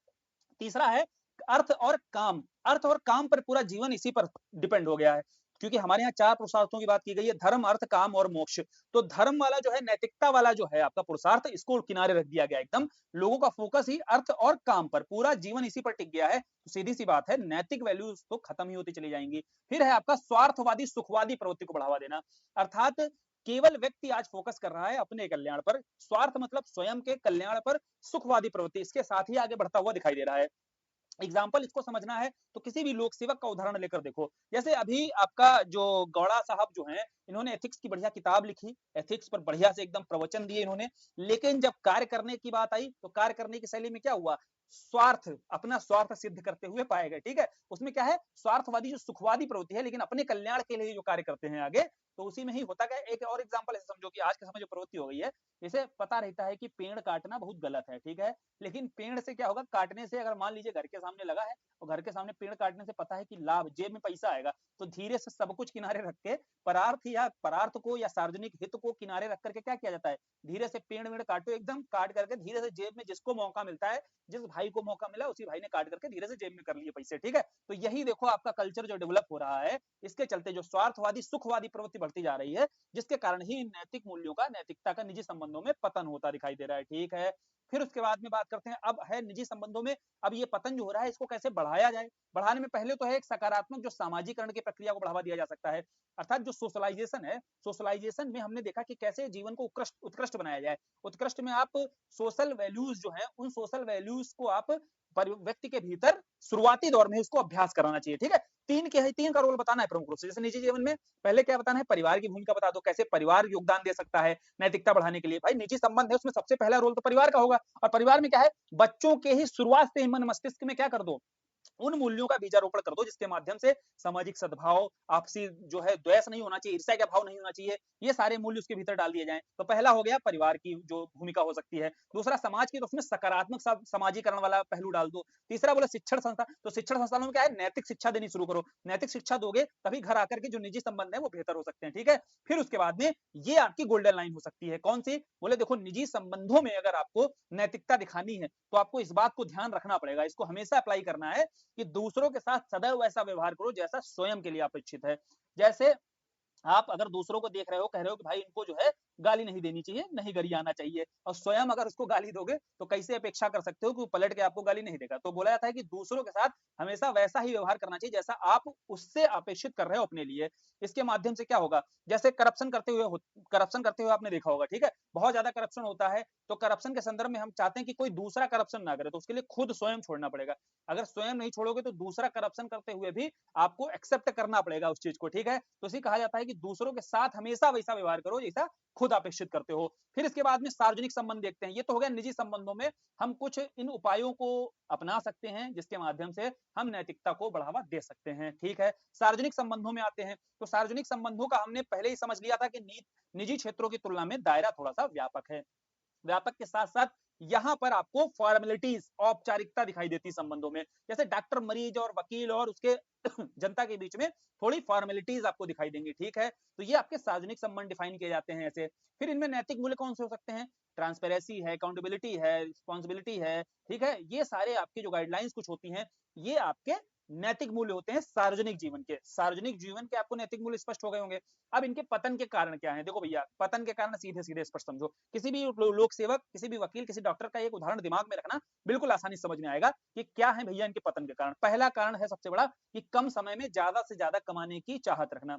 तीसरा है अर्थ और काम, अर्थ और काम पर पूरा जीवन इसी पर डिपेंड हो गया है, क्योंकि हमारे यहाँ चार पुरुषार्थों की बात की गई है, धर्म, अर्थ, काम और मोक्ष। तो धर्म वाला जो है, नैतिकता वाला जो है आपका पुरुषार्थ, इसको किनारे रख दिया गया एकदम, लोगों का फोकस ही अर्थ और काम पर, पूरा जीवन इसी पर टिक गया है। तो सीधी सी बात है नैतिक वैल्यूज तो खत्म ही होती चली जाएंगी। फिर है आपका स्वार्थवादी सुखवादी प्रवृत्ति को बढ़ावा देना, अर्थात केवल व्यक्ति आज फोकस कर रहा है अपने कल्याण पर, स्वार्थ मतलब स्वयं के कल्याण पर, सुखवादी प्रवृत्ति इसके साथ ही आगे बढ़ता हुआ दिखाई दे रहा है। एग्जाम्पल इसको समझना है तो किसी भी लोक सेवक का उदाहरण लेकर देखो, जैसे अभी आपका जो गौड़ा साहब जो हैं, इन्होंने एथिक्स की बढ़िया किताब लिखी, एथिक्स पर बढ़िया से एकदम प्रवचन दिए इन्होंने, लेकिन जब कार्य करने की बात आई तो कार्य करने की शैली में क्या हुआ, स्वार्थ, अपना स्वार्थ सिद्ध करते हुए पाए गए। ठीक है, उसमें क्या है, स्वार्थवादी जो सुखवादी प्रवृत्ति है, लेकिन अपने कल्याण के लिए जो कार्य करते हैं आगे, तो उसी में ही होता क्या है। एक और एग्जांपल ऐसे समझो कि आज के समय जो प्रवृत्ति हो गई है, जैसे पता रहता है कि पेड़ काटना बहुत गलत है, ठीक है, लेकिन पेड़ से क्या होगा, काटने से अगर मान लीजिए घर के सामने लगा है, और घर के सामने पेड़ काटने से पता है कि लाभ, जेब में पैसा आएगा, तो धीरे से सब कुछ किनारे रख के परार्थ को या सार्वजनिक हित को किनारे रख करके क्या किया जाता है, धीरे से पेड़ वेड़ काटो, एकदम काट करके धीरे से जेब में जिसको मौका मिलता है, जिस भाई को मौका मिला उसी भाई ने काट करके धीरे से जेब में कर लिए पैसे। ठीक है, तो यही देखो आपका कल्चर जो डेवलप हो रहा है, इसके चलते जो स्वार्थवादी सुखवादी प्रवृत्ति बढ़ती जा रही है, जिसके कारण ही नैतिक मूल्यों का, नैतिकता का निजी संबंधों में पतन होता दिखाई दे रहा है। ठीक है, फिर उसके बाद में बात करते हैं, अब है निजी संबंधों में, अब ये पतन जो हो रहा है इसको कैसे बढ़ाया जाए। बढ़ाने में पहले तो है एक सकारात्मक जो सामाजिकरण की प्रक्रिया को बढ़ावा दिया जा सकता है, अर्थात जो सोशलाइजेशन है, सोशलाइजेशन में हमने देखा कि कैसे जीवन को उत्कृष्ट उत्कृष्ट बनाया जाए। उत्कृष्ट में आप सोशल वैल्यूज जो है, उन सोशल वैल्यूज को आप व्यक्ति के भीतर शुरुआती दौर में उसको अभ्यास कराना चाहिए। ठीक है, तीन का रोल बताना है प्रमुख रूप से। जैसे निजी जीवन में पहले क्या बताना है, परिवार की भूमिका बता दो, कैसे परिवार योगदान दे सकता है नैतिकता बढ़ाने के लिए। भाई निजी संबंध है, उसमें सबसे पहला रोल तो परिवार का होगा, और परिवार में क्या है, बच्चों के ही शुरुआत से ही मन मस्तिष्क में क्या कर दो, उन मूल्यों का बीजारोपण कर दो, जिसके माध्यम से सामाजिक सद्भाव, आपसी जो है द्वेष नहीं होना चाहिए, ईर्ष्या का भाव नहीं होना चाहिए, ये सारे मूल्य उसके भीतर डाल दिए जाएं। तो पहला हो गया परिवार की जो भूमिका हो सकती है। दूसरा समाज की, तो उसमें सकारात्मक समाजीकरण वाला पहलू डाल दो। तीसरा बोला शिक्षण संस्था, तो शिक्षण संस्थानों में क्या है, नैतिक शिक्षा देनी शुरू करो। नैतिक शिक्षा दोगे तभी घर आकर के जो निजी संबंध है वो बेहतर हो सकते हैं। ठीक है, फिर उसके बाद में ये आपकी गोल्डन लाइन हो सकती है, कौन सी, बोले देखो निजी संबंधों में अगर आपको नैतिकता दिखानी है, तो आपको इस बात को ध्यान रखना पड़ेगा, इसको हमेशा अप्लाई करना है कि दूसरों के साथ सदैव वैसा व्यवहार करो जैसा स्वयं के लिए अपेक्षित है। जैसे आप अगर दूसरों को देख रहे हो, कह रहे हो कि भाई इनको जो है गाली नहीं देनी चाहिए, नहीं गरियाना चाहिए, और स्वयं अगर उसको गाली दोगे तो कैसे अपेक्षा कर सकते हो कि वो पलट के आपको गाली नहीं देगा। तो बोला जाता है कि दूसरों के साथ हमेशा वैसा ही व्यवहार करना चाहिए जैसा आप उससे अपेक्षित कर रहे हो अपने लिए। इसके माध्यम से क्या होगा, जैसे करप्शन करते हुए आपने देखा होगा, ठीक है, बहुत ज्यादा करप्शन होता है, तो करप्शन के संदर्भ में हम चाहते हैं कि कोई दूसरा करप्शन ना करे, तो उसके लिए खुद स्वयं छोड़ना पड़ेगा। अगर स्वयं नहीं छोड़ोगे तो दूसरा करप्शन करते हुए भी आपको एक्सेप्ट करना पड़ेगा उस चीज को। ठीक है, तो इसी कहा जाता है कि दूसरों के साथ हमेशा वैसा व्यवहार करो जैसा खुद अपेक्षित करते हो। फिर इसके बाद में सार्वजनिक संबंध देखते हैं। ये तो हो गया निजी संबंधों में हम कुछ इन उपायों को अपना सकते हैं जिसके माध्यम से हम नैतिकता को बढ़ावा दे सकते हैं। ठीक है, सार्वजनिक संबंधों में आते हैं, तो सार्वजनिक संबंधों का हमने पहले ही समझ लिया था कि निजी क्षेत्रों की तुलना में दायरा थोड़ा सा व्यापक है। व्यापक के साथ साथ यहाँ पर आपको फॉर्मेलिटीज, औपचारिकता दिखाई देती संबंधों में, जैसे डॉक्टर मरीज और वकील और उसके जनता के बीच में थोड़ी फॉर्मेलिटीज आपको दिखाई देंगी। ठीक है, तो ये आपके सार्वजनिक संबंध डिफाइन किए जाते हैं ऐसे। फिर इनमें नैतिक मूल्य कौन से हो सकते हैं, ट्रांसपेरेंसी है, अकाउंटेबिलिटी है, रिस्पॉन्सिबिलिटी है। ठीक है, ये सारे आपके जो गाइडलाइंस कुछ होती हैं, ये आपके नैतिक मूल्य होते हैं सार्वजनिक जीवन के। सार्वजनिक जीवन के आपको नैतिक मूल्य स्पष्ट हो गए होंगे। अब इनके पतन के कारण क्या है, देखो भैया, पतन के कारण सीधे सीधे स्पष्ट समझो। किसी भी लोक सेवक, किसी भी वकील, किसी डॉक्टर का एक उदाहरण दिमाग में रखना, बिल्कुल आसानी समझ में आएगा कि क्या है भैया इनके पतन के कारण। पहला कारण है सबसे बड़ा कि कम समय में ज्यादा से ज्यादा कमाने की चाहत रखना।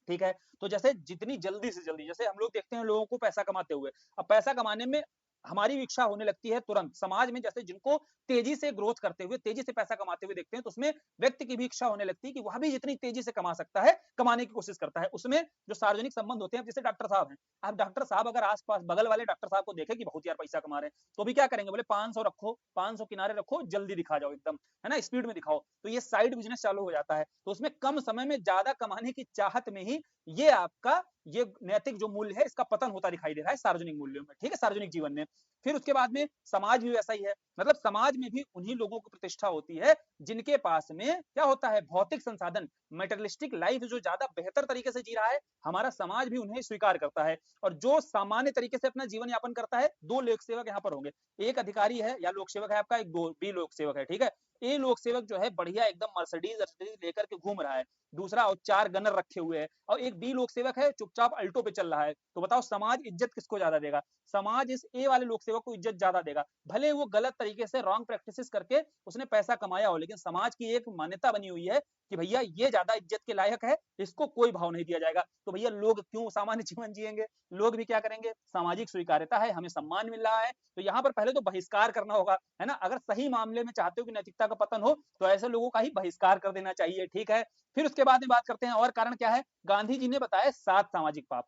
ठीक है, तो जैसे जितनी जल्दी से जल्दी, जैसे हम लोग देखते हैं लोगों को पैसा कमाते हुए, अब पैसा कमाने में हमारी इच्छा होने लगती है तुरंत। समाज में जैसे जिनको तेजी से ग्रोथ करते हुए, तेजी से पैसा कमाते हुए देखते हैं, तो उसमें व्यक्ति की भी इच्छा होने लगती है कि वह भी जितनी तेजी से कमा सकता है, कमाने की कोशिश करता है। उसमें जो सार्वजनिक संबंध होते हैं, जैसे डॉक्टर साहब हैं, अब डॉक्टर साहब अगर आसपास बगल वाले डॉक्टर साहब को देखे कि बहुत यार पैसा कमा रहे हैं, तो भी क्या करेंगे, बोले 500 रखो, 500 किनारे रखो, जल्दी दिखा जाओ एकदम, है ना, स्पीड में दिखाओ। तो ये साइड बिजनेस चालू हो जाता है। तो उसमें कम समय में ज्यादा कमाने की चाहत में ही ये आपका ये नैतिक जो मूल्य है इसका पतन होता दिखाई दे रहा है सार्वजनिक मूल्यों में। ठीक है, सार्वजनिक जीवन में। फिर उसके बाद में समाज भी वैसा ही है, मतलब समाज में भी उन्हीं लोगों की प्रतिष्ठा होती है जिनके पास में क्या होता है, भौतिक संसाधन, मेटेरियलिस्टिक लाइफ जो ज्यादा बेहतर तरीके से जी रहा है, हमारा समाज भी उन्हें स्वीकार करता है। और जो सामान्य तरीके से अपना जीवन यापन करता है, दो लोक सेवक यहाँ पर होंगे, एक अधिकारी है या लोक सेवक है आपका, एक बी लोक सेवक है। ठीक है, ए लोक सेवक जो है बढ़िया एकदम मर्सिडीज लेकर के घूम रहा है, दूसरा और 4 गनर रखे हुए है, और एक बी लोक सेवक है चुपचाप अल्टो पे चल रहा है। तो बताओ समाज इज्जत किसको ज्यादा देगा, समाज इस ए वाले लोक सेवक को इज्जत ज्यादा देगा। भले वो गलत तरीके से रॉन्ग प्रैक्टिसेस करके उसने पैसा कमाया हो, लेकिन समाज की एक मान्यता बनी हुई है कि भैया ये ज्यादा इज्जत के लायक है, इसको कोई भाव नहीं दिया जाएगा। तो भैया लोग क्यों सामान्य जीवन जिएंगे, लोग भी क्या करेंगे, सामाजिक स्वीकार्यता है, हमें सम्मान मिल रहा है, तो यहाँ पर पहले तो बहिष्कार करना होगा, है ना। अगर सही मामले में चाहते हो कि नैतिकता का पतन हो, तो ऐसे लोगों का ही बहिष्कार कर देना चाहिए। ठीक है, फिर उसके बाद में बात करते हैं और कारण क्या है। गांधी जी ने बताया 7 सामाजिक पाप।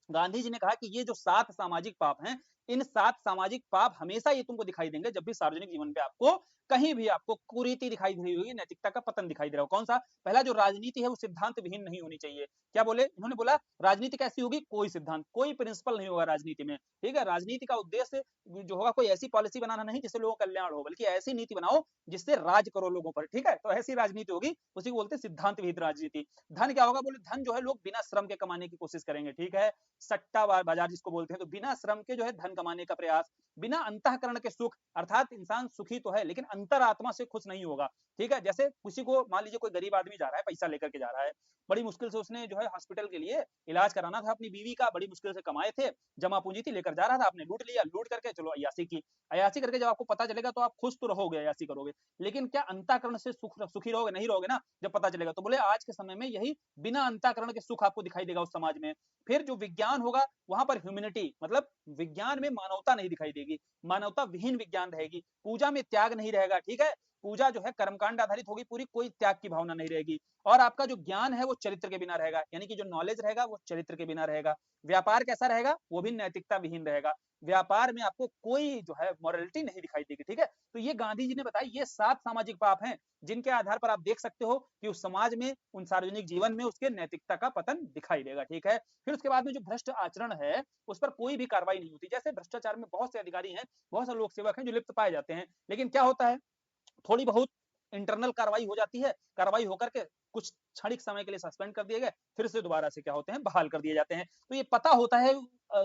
गांधी जी ने कहा कि ये जो 7 सामाजिक पाप हैं, इन 7 सामाजिक पाप हमेशा ये तुमको दिखाई देंगे जब भी सार्वजनिक जीवन पे आपको कहीं भी आपको कुरीति दिखाई दे रही होगी, नैतिकता का पतन दिखाई दे रहा हो। कौन सा? पहला जो राजनीति है वो सिद्धांत विहीन नहीं होनी चाहिए। क्या बोले? इन्होंने बोला राजनीति कैसी होगी? कोई सिद्धांत, कोई प्रिंसिपल नहीं होगा राजनीति में। ठीक है? राजनीति का उद्देश्य जो होगा कोई ऐसी पॉलिसी बनाना नहीं जिससे लोगों का कल्याण हो, बल्कि ऐसी नीति बनाओ जिससे राज करो लोगों पर। ठीक है? तो ऐसी राजनीति होगी, उसी को बोलते हैं सिद्धांत विहित राजनीति। धन क्या होगा? बोले धन जो है लोग बिना श्रम के कमाने की कोशिश करेंगे। ठीक है? सट्टा बाजार जिसको बोलते हैं, तो बिना श्रम के जो है धन कमाने का प्रयास, बिना अंतःकरण के सुख, अर्थात इंसान सुखी तो है लेकिन अंतरात्मा से खुश नहीं होगा। ठीक है? जैसे किसी को मान लीजिए कोई गरीब आदमी जा रहा है, पैसा लेकर के जा रहा है, बड़ी मुश्किल से उसने जो है हॉस्पिटल के लिए इलाज कराना था अपनी बीवी का, बड़ी मुश्किल से कमाए थे, जमा पूंजी थी, लेकर जा रहा था, आपने लूट लिया, लूट करके चलो अय्यासी की। अय्यासी करके जब आपको पता चलेगा तो आप खुश तो रहोगे, अय्यासी करोगे, लेकिन क्या अंतःकरण से सुखी रहोगे? नहीं रहोगे ना जब पता चलेगा। तो बोले आज के समय में यही बिना अंतःकरण के सुख आपको दिखाई देगा उस समाज में। फिर जो विज्ञान होगा वहां पर ह्यूमैनिटी, मतलब विज्ञान में मानवता नहीं दिखाई देगी, मानवता विहीन विज्ञान रहेगी। पूजा में त्याग नहीं रहेगा। ठीक है? पूजा जो है कर्मकांड आधारित होगी पूरी, कोई त्याग की भावना नहीं रहेगी। और आपका जो ज्ञान है वो चरित्र के बिना रहेगा, यानी कि जो नॉलेज रहेगा वो चरित्र के बिना रहेगा। व्यापार कैसा रहेगा? वो भी नैतिकता विहीन रहेगा। व्यापार में आपको कोई जो है मॉरलिटी नहीं दिखाई देगी। ठीक है? तो ये गांधी जी ने बताया ये 7 सामाजिक पाप हैं जिनके आधार पर आप देख सकते हो कि उस समाज में, उन सार्वजनिक जीवन में उसके नैतिकता का पतन दिखाई देगा। ठीक है? फिर उसके बाद में जो भ्रष्ट आचरण है उस पर कोई भी कार्रवाई नहीं होती। जैसे भ्रष्टाचार में बहुत से अधिकारी हैं, बहुत से लोक सेवक हैं जो लिप्त पाए जाते हैं, लेकिन क्या होता है, थोड़ी बहुत इंटरनल कार्रवाई हो जाती है, कार्रवाई होकर के कुछ क्षणिक समय के लिए सस्पेंड कर दिए गए, फिर से दोबारा से क्या होते हैं, बहाल कर दिए जाते हैं। तो ये पता होता है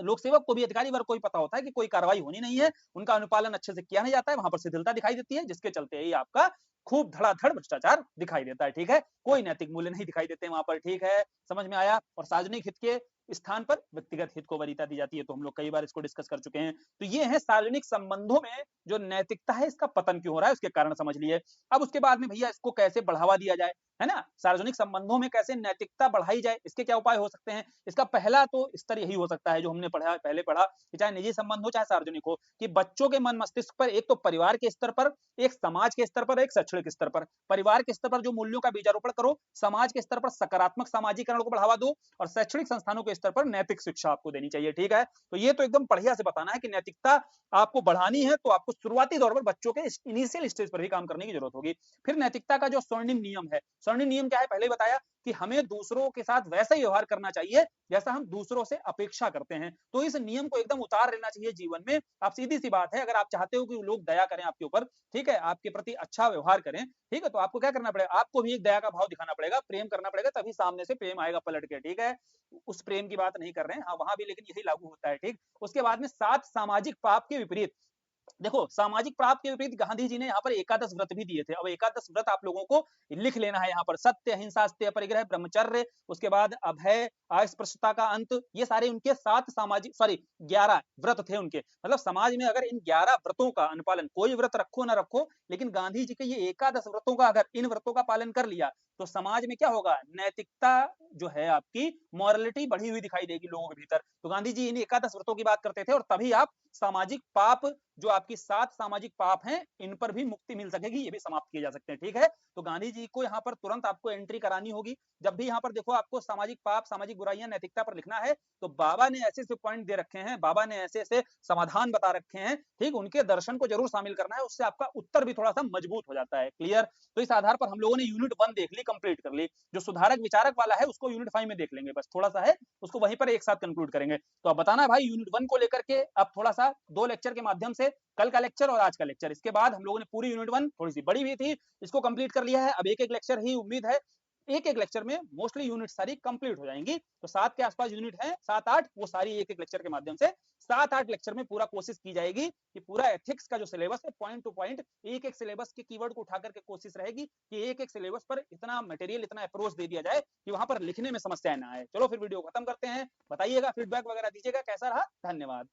लोक सेवक को भी, अधिकारी वर्ग को भी पता होता है कि कोई कार्रवाई होनी नहीं है, उनका अनुपालन अच्छे से किया नहीं जाता है, वहां पर शिथिलता दिखाई देती है, जिसके चलते ही आपका खूब धड़ाधड़ भ्रष्टाचार दिखाई देता है। ठीक है? कोई नैतिक मूल्य नहीं दिखाई देते वहां पर। ठीक है? समझ में आया? और सार्वजनिक हित के स्थान पर व्यक्तिगत हित को वरीयता दी जाती है, तो हम लोग कई बार इसको डिस्कस कर चुके हैं। तो ये है सार्वजनिक संबंधों में जो नैतिकता है इसका पतन क्यों हो रहा है, उसके कारण समझ लिए। अब उसके बाद में भैया इसको कैसे बढ़ावा दिया जाए, है ना? सार्वजनिक संबंधों में कैसे नैतिकता बढ़ाई जाए, इसके क्या उपाय हो सकते हैं? इसका पहला तो स्तर यही हो सकता है जो हमने पढ़ा पहले पढ़ा कि चाहे निजी संबंध हो चाहे सार्वजनिक हो, कि बच्चों के मन मस्तिष्क पर, एक तो परिवार के स्तर पर, एक समाज के स्तर पर, एक शैक्षणिक स्तर पर, परिवार के स्तर पर जो मूल्यों का बीजारोपण करो, समाज के स्तर पर सकारात्मक सामाजिकरण को बढ़ावा दो, और शैक्षणिक संस्थानों के स्तर पर नैतिक शिक्षा आपको देनी चाहिए। ठीक है? तो ये तो एकदम बढ़िया से बताना है कि नैतिकता आपको बढ़ानी है तो आपको शुरुआती दौर पर बच्चों के इनिशियल स्टेज पर ही काम करने की जरूरत होगी। फिर नैतिकता का जो स्वर्णिम नियम है, स्वर्णिम नियम क्या है पहले बताया कि हमें दूसरों के साथ वैसा ही व्यवहार करना चाहिए जैसा हम दूसरों से अपेक्षा करते हैं। तो इस नियम को एकदम उतार लेना चाहिए जीवन में। आप सीधी सी बात है, अगर आप चाहते हो कि लोग दया करें आपके ऊपर, ठीक है, आपके प्रति अच्छा व्यवहार करें, ठीक है, तो आपको क्या करना पड़ेगा, आपको भी एक दया का भाव दिखाना पड़ेगा, प्रेम करना पड़ेगा, तभी सामने से प्रेम आएगा पलट के। ठीक है? उस प्रेम की बात नहीं कर रहे हैं, हाँ वहां भी लेकिन यही लागू होता है। ठीक? उसके बाद में 7 सामाजिक पाप के विपरीत, देखो सामाजिक पाप के विपरीत गांधी जी ने यहाँ पर एकादश व्रत भी दिए थे। अब एकादश व्रत आप लोगों को लिख लेना है यहाँ पर, सत्य, अहिंसा, सत्य, परिग्रह, ब्रह्मचर्य, उसके बाद अभय, अस्पृश्यता का अंत, ये सारे उनके 7 सामाजिक, सॉरी 11 व्रत थे उनके। मतलब समाज में अगर इन 11 व्रतों का अनुपालन, कोई व्रत रखो ना रखो, लेकिन गांधी जी के ये एकादश व्रतों का, अगर इन व्रतों का पालन कर लिया तो समाज में क्या होगा, नैतिकता जो है आपकी, मॉरलिटी बढ़ी हुई दिखाई देगी लोगों के भीतर। तो गांधी जी इन एकादश व्रतों की बात करते थे, और तभी आप सामाजिक पाप, जो आपकी 7 सामाजिक पाप हैं, इन पर भी मुक्ति मिल सकेगी, ये भी समाप्त किए जा सकते हैं। ठीक है? तो गांधी जी को यहाँ पर तुरंत आपको एंट्री करानी होगी। जब भी यहाँ पर देखो आपको सामाजिक पाप, सामाजिक बुराइयां, नैतिकता पर लिखना है, तो बाबा ने ऐसे ऐसे पॉइंट दे रखे हैं, बाबा ने ऐसे ऐसे समाधान बता रखे हैं, ठीक, उनके दर्शन को जरूर शामिल करना है, उससे आपका उत्तर भी थोड़ा सा मजबूत हो जाता है। क्लियर? तो इस आधार पर हम लोगों ने यूनिट 1 देख ली, कंप्लीट कर ली। जो सुधारक विचारक वाला है उसको यूनिट 5 में देख लेंगे, बस थोड़ा सा है, उसको वहीं पर एक साथ कंक्लूड करेंगे। तो अब बताना भाई यूनिट 1 को लेकर के अब थोड़ा सा 2 लेक्चर के माध्यम से, कल का लेक्चर और आज का लेक्चर, इसके बाद हम लोगों ने पूरी यूनिट 1 थोड़ी सी बड़ी भी थी, इसको कंप्लीट कर लिया है। अब एक एक लेक्चर ही उम्मीद है, एक एक लेक्चर में मोस्टली यूनिट सारी कंप्लीट हो जाएंगी। तो 7 के आसपास यूनिट है, 7-8, वो सारी एक एक लेक्चर के माध्यम से 7-8 लेक्चर में पूरा कोशिश की जाएगी कि पूरा एथिक्स का जो सिलेबस है, पॉइंट टू पॉइंट एक एक सिलेबस के कीवर्ड को उठाकर के कोशिश रहेगी कि एक एक सिलेबस पर इतना मटेरियल, इतना अप्रोच दे दिया जाए कि वहां पर लिखने में समस्याएं ना आए। चलो फिर वीडियो खत्म करते हैं, बताइएगा, फीडबैक वगैरह दीजिएगा कैसा रहा। धन्यवाद।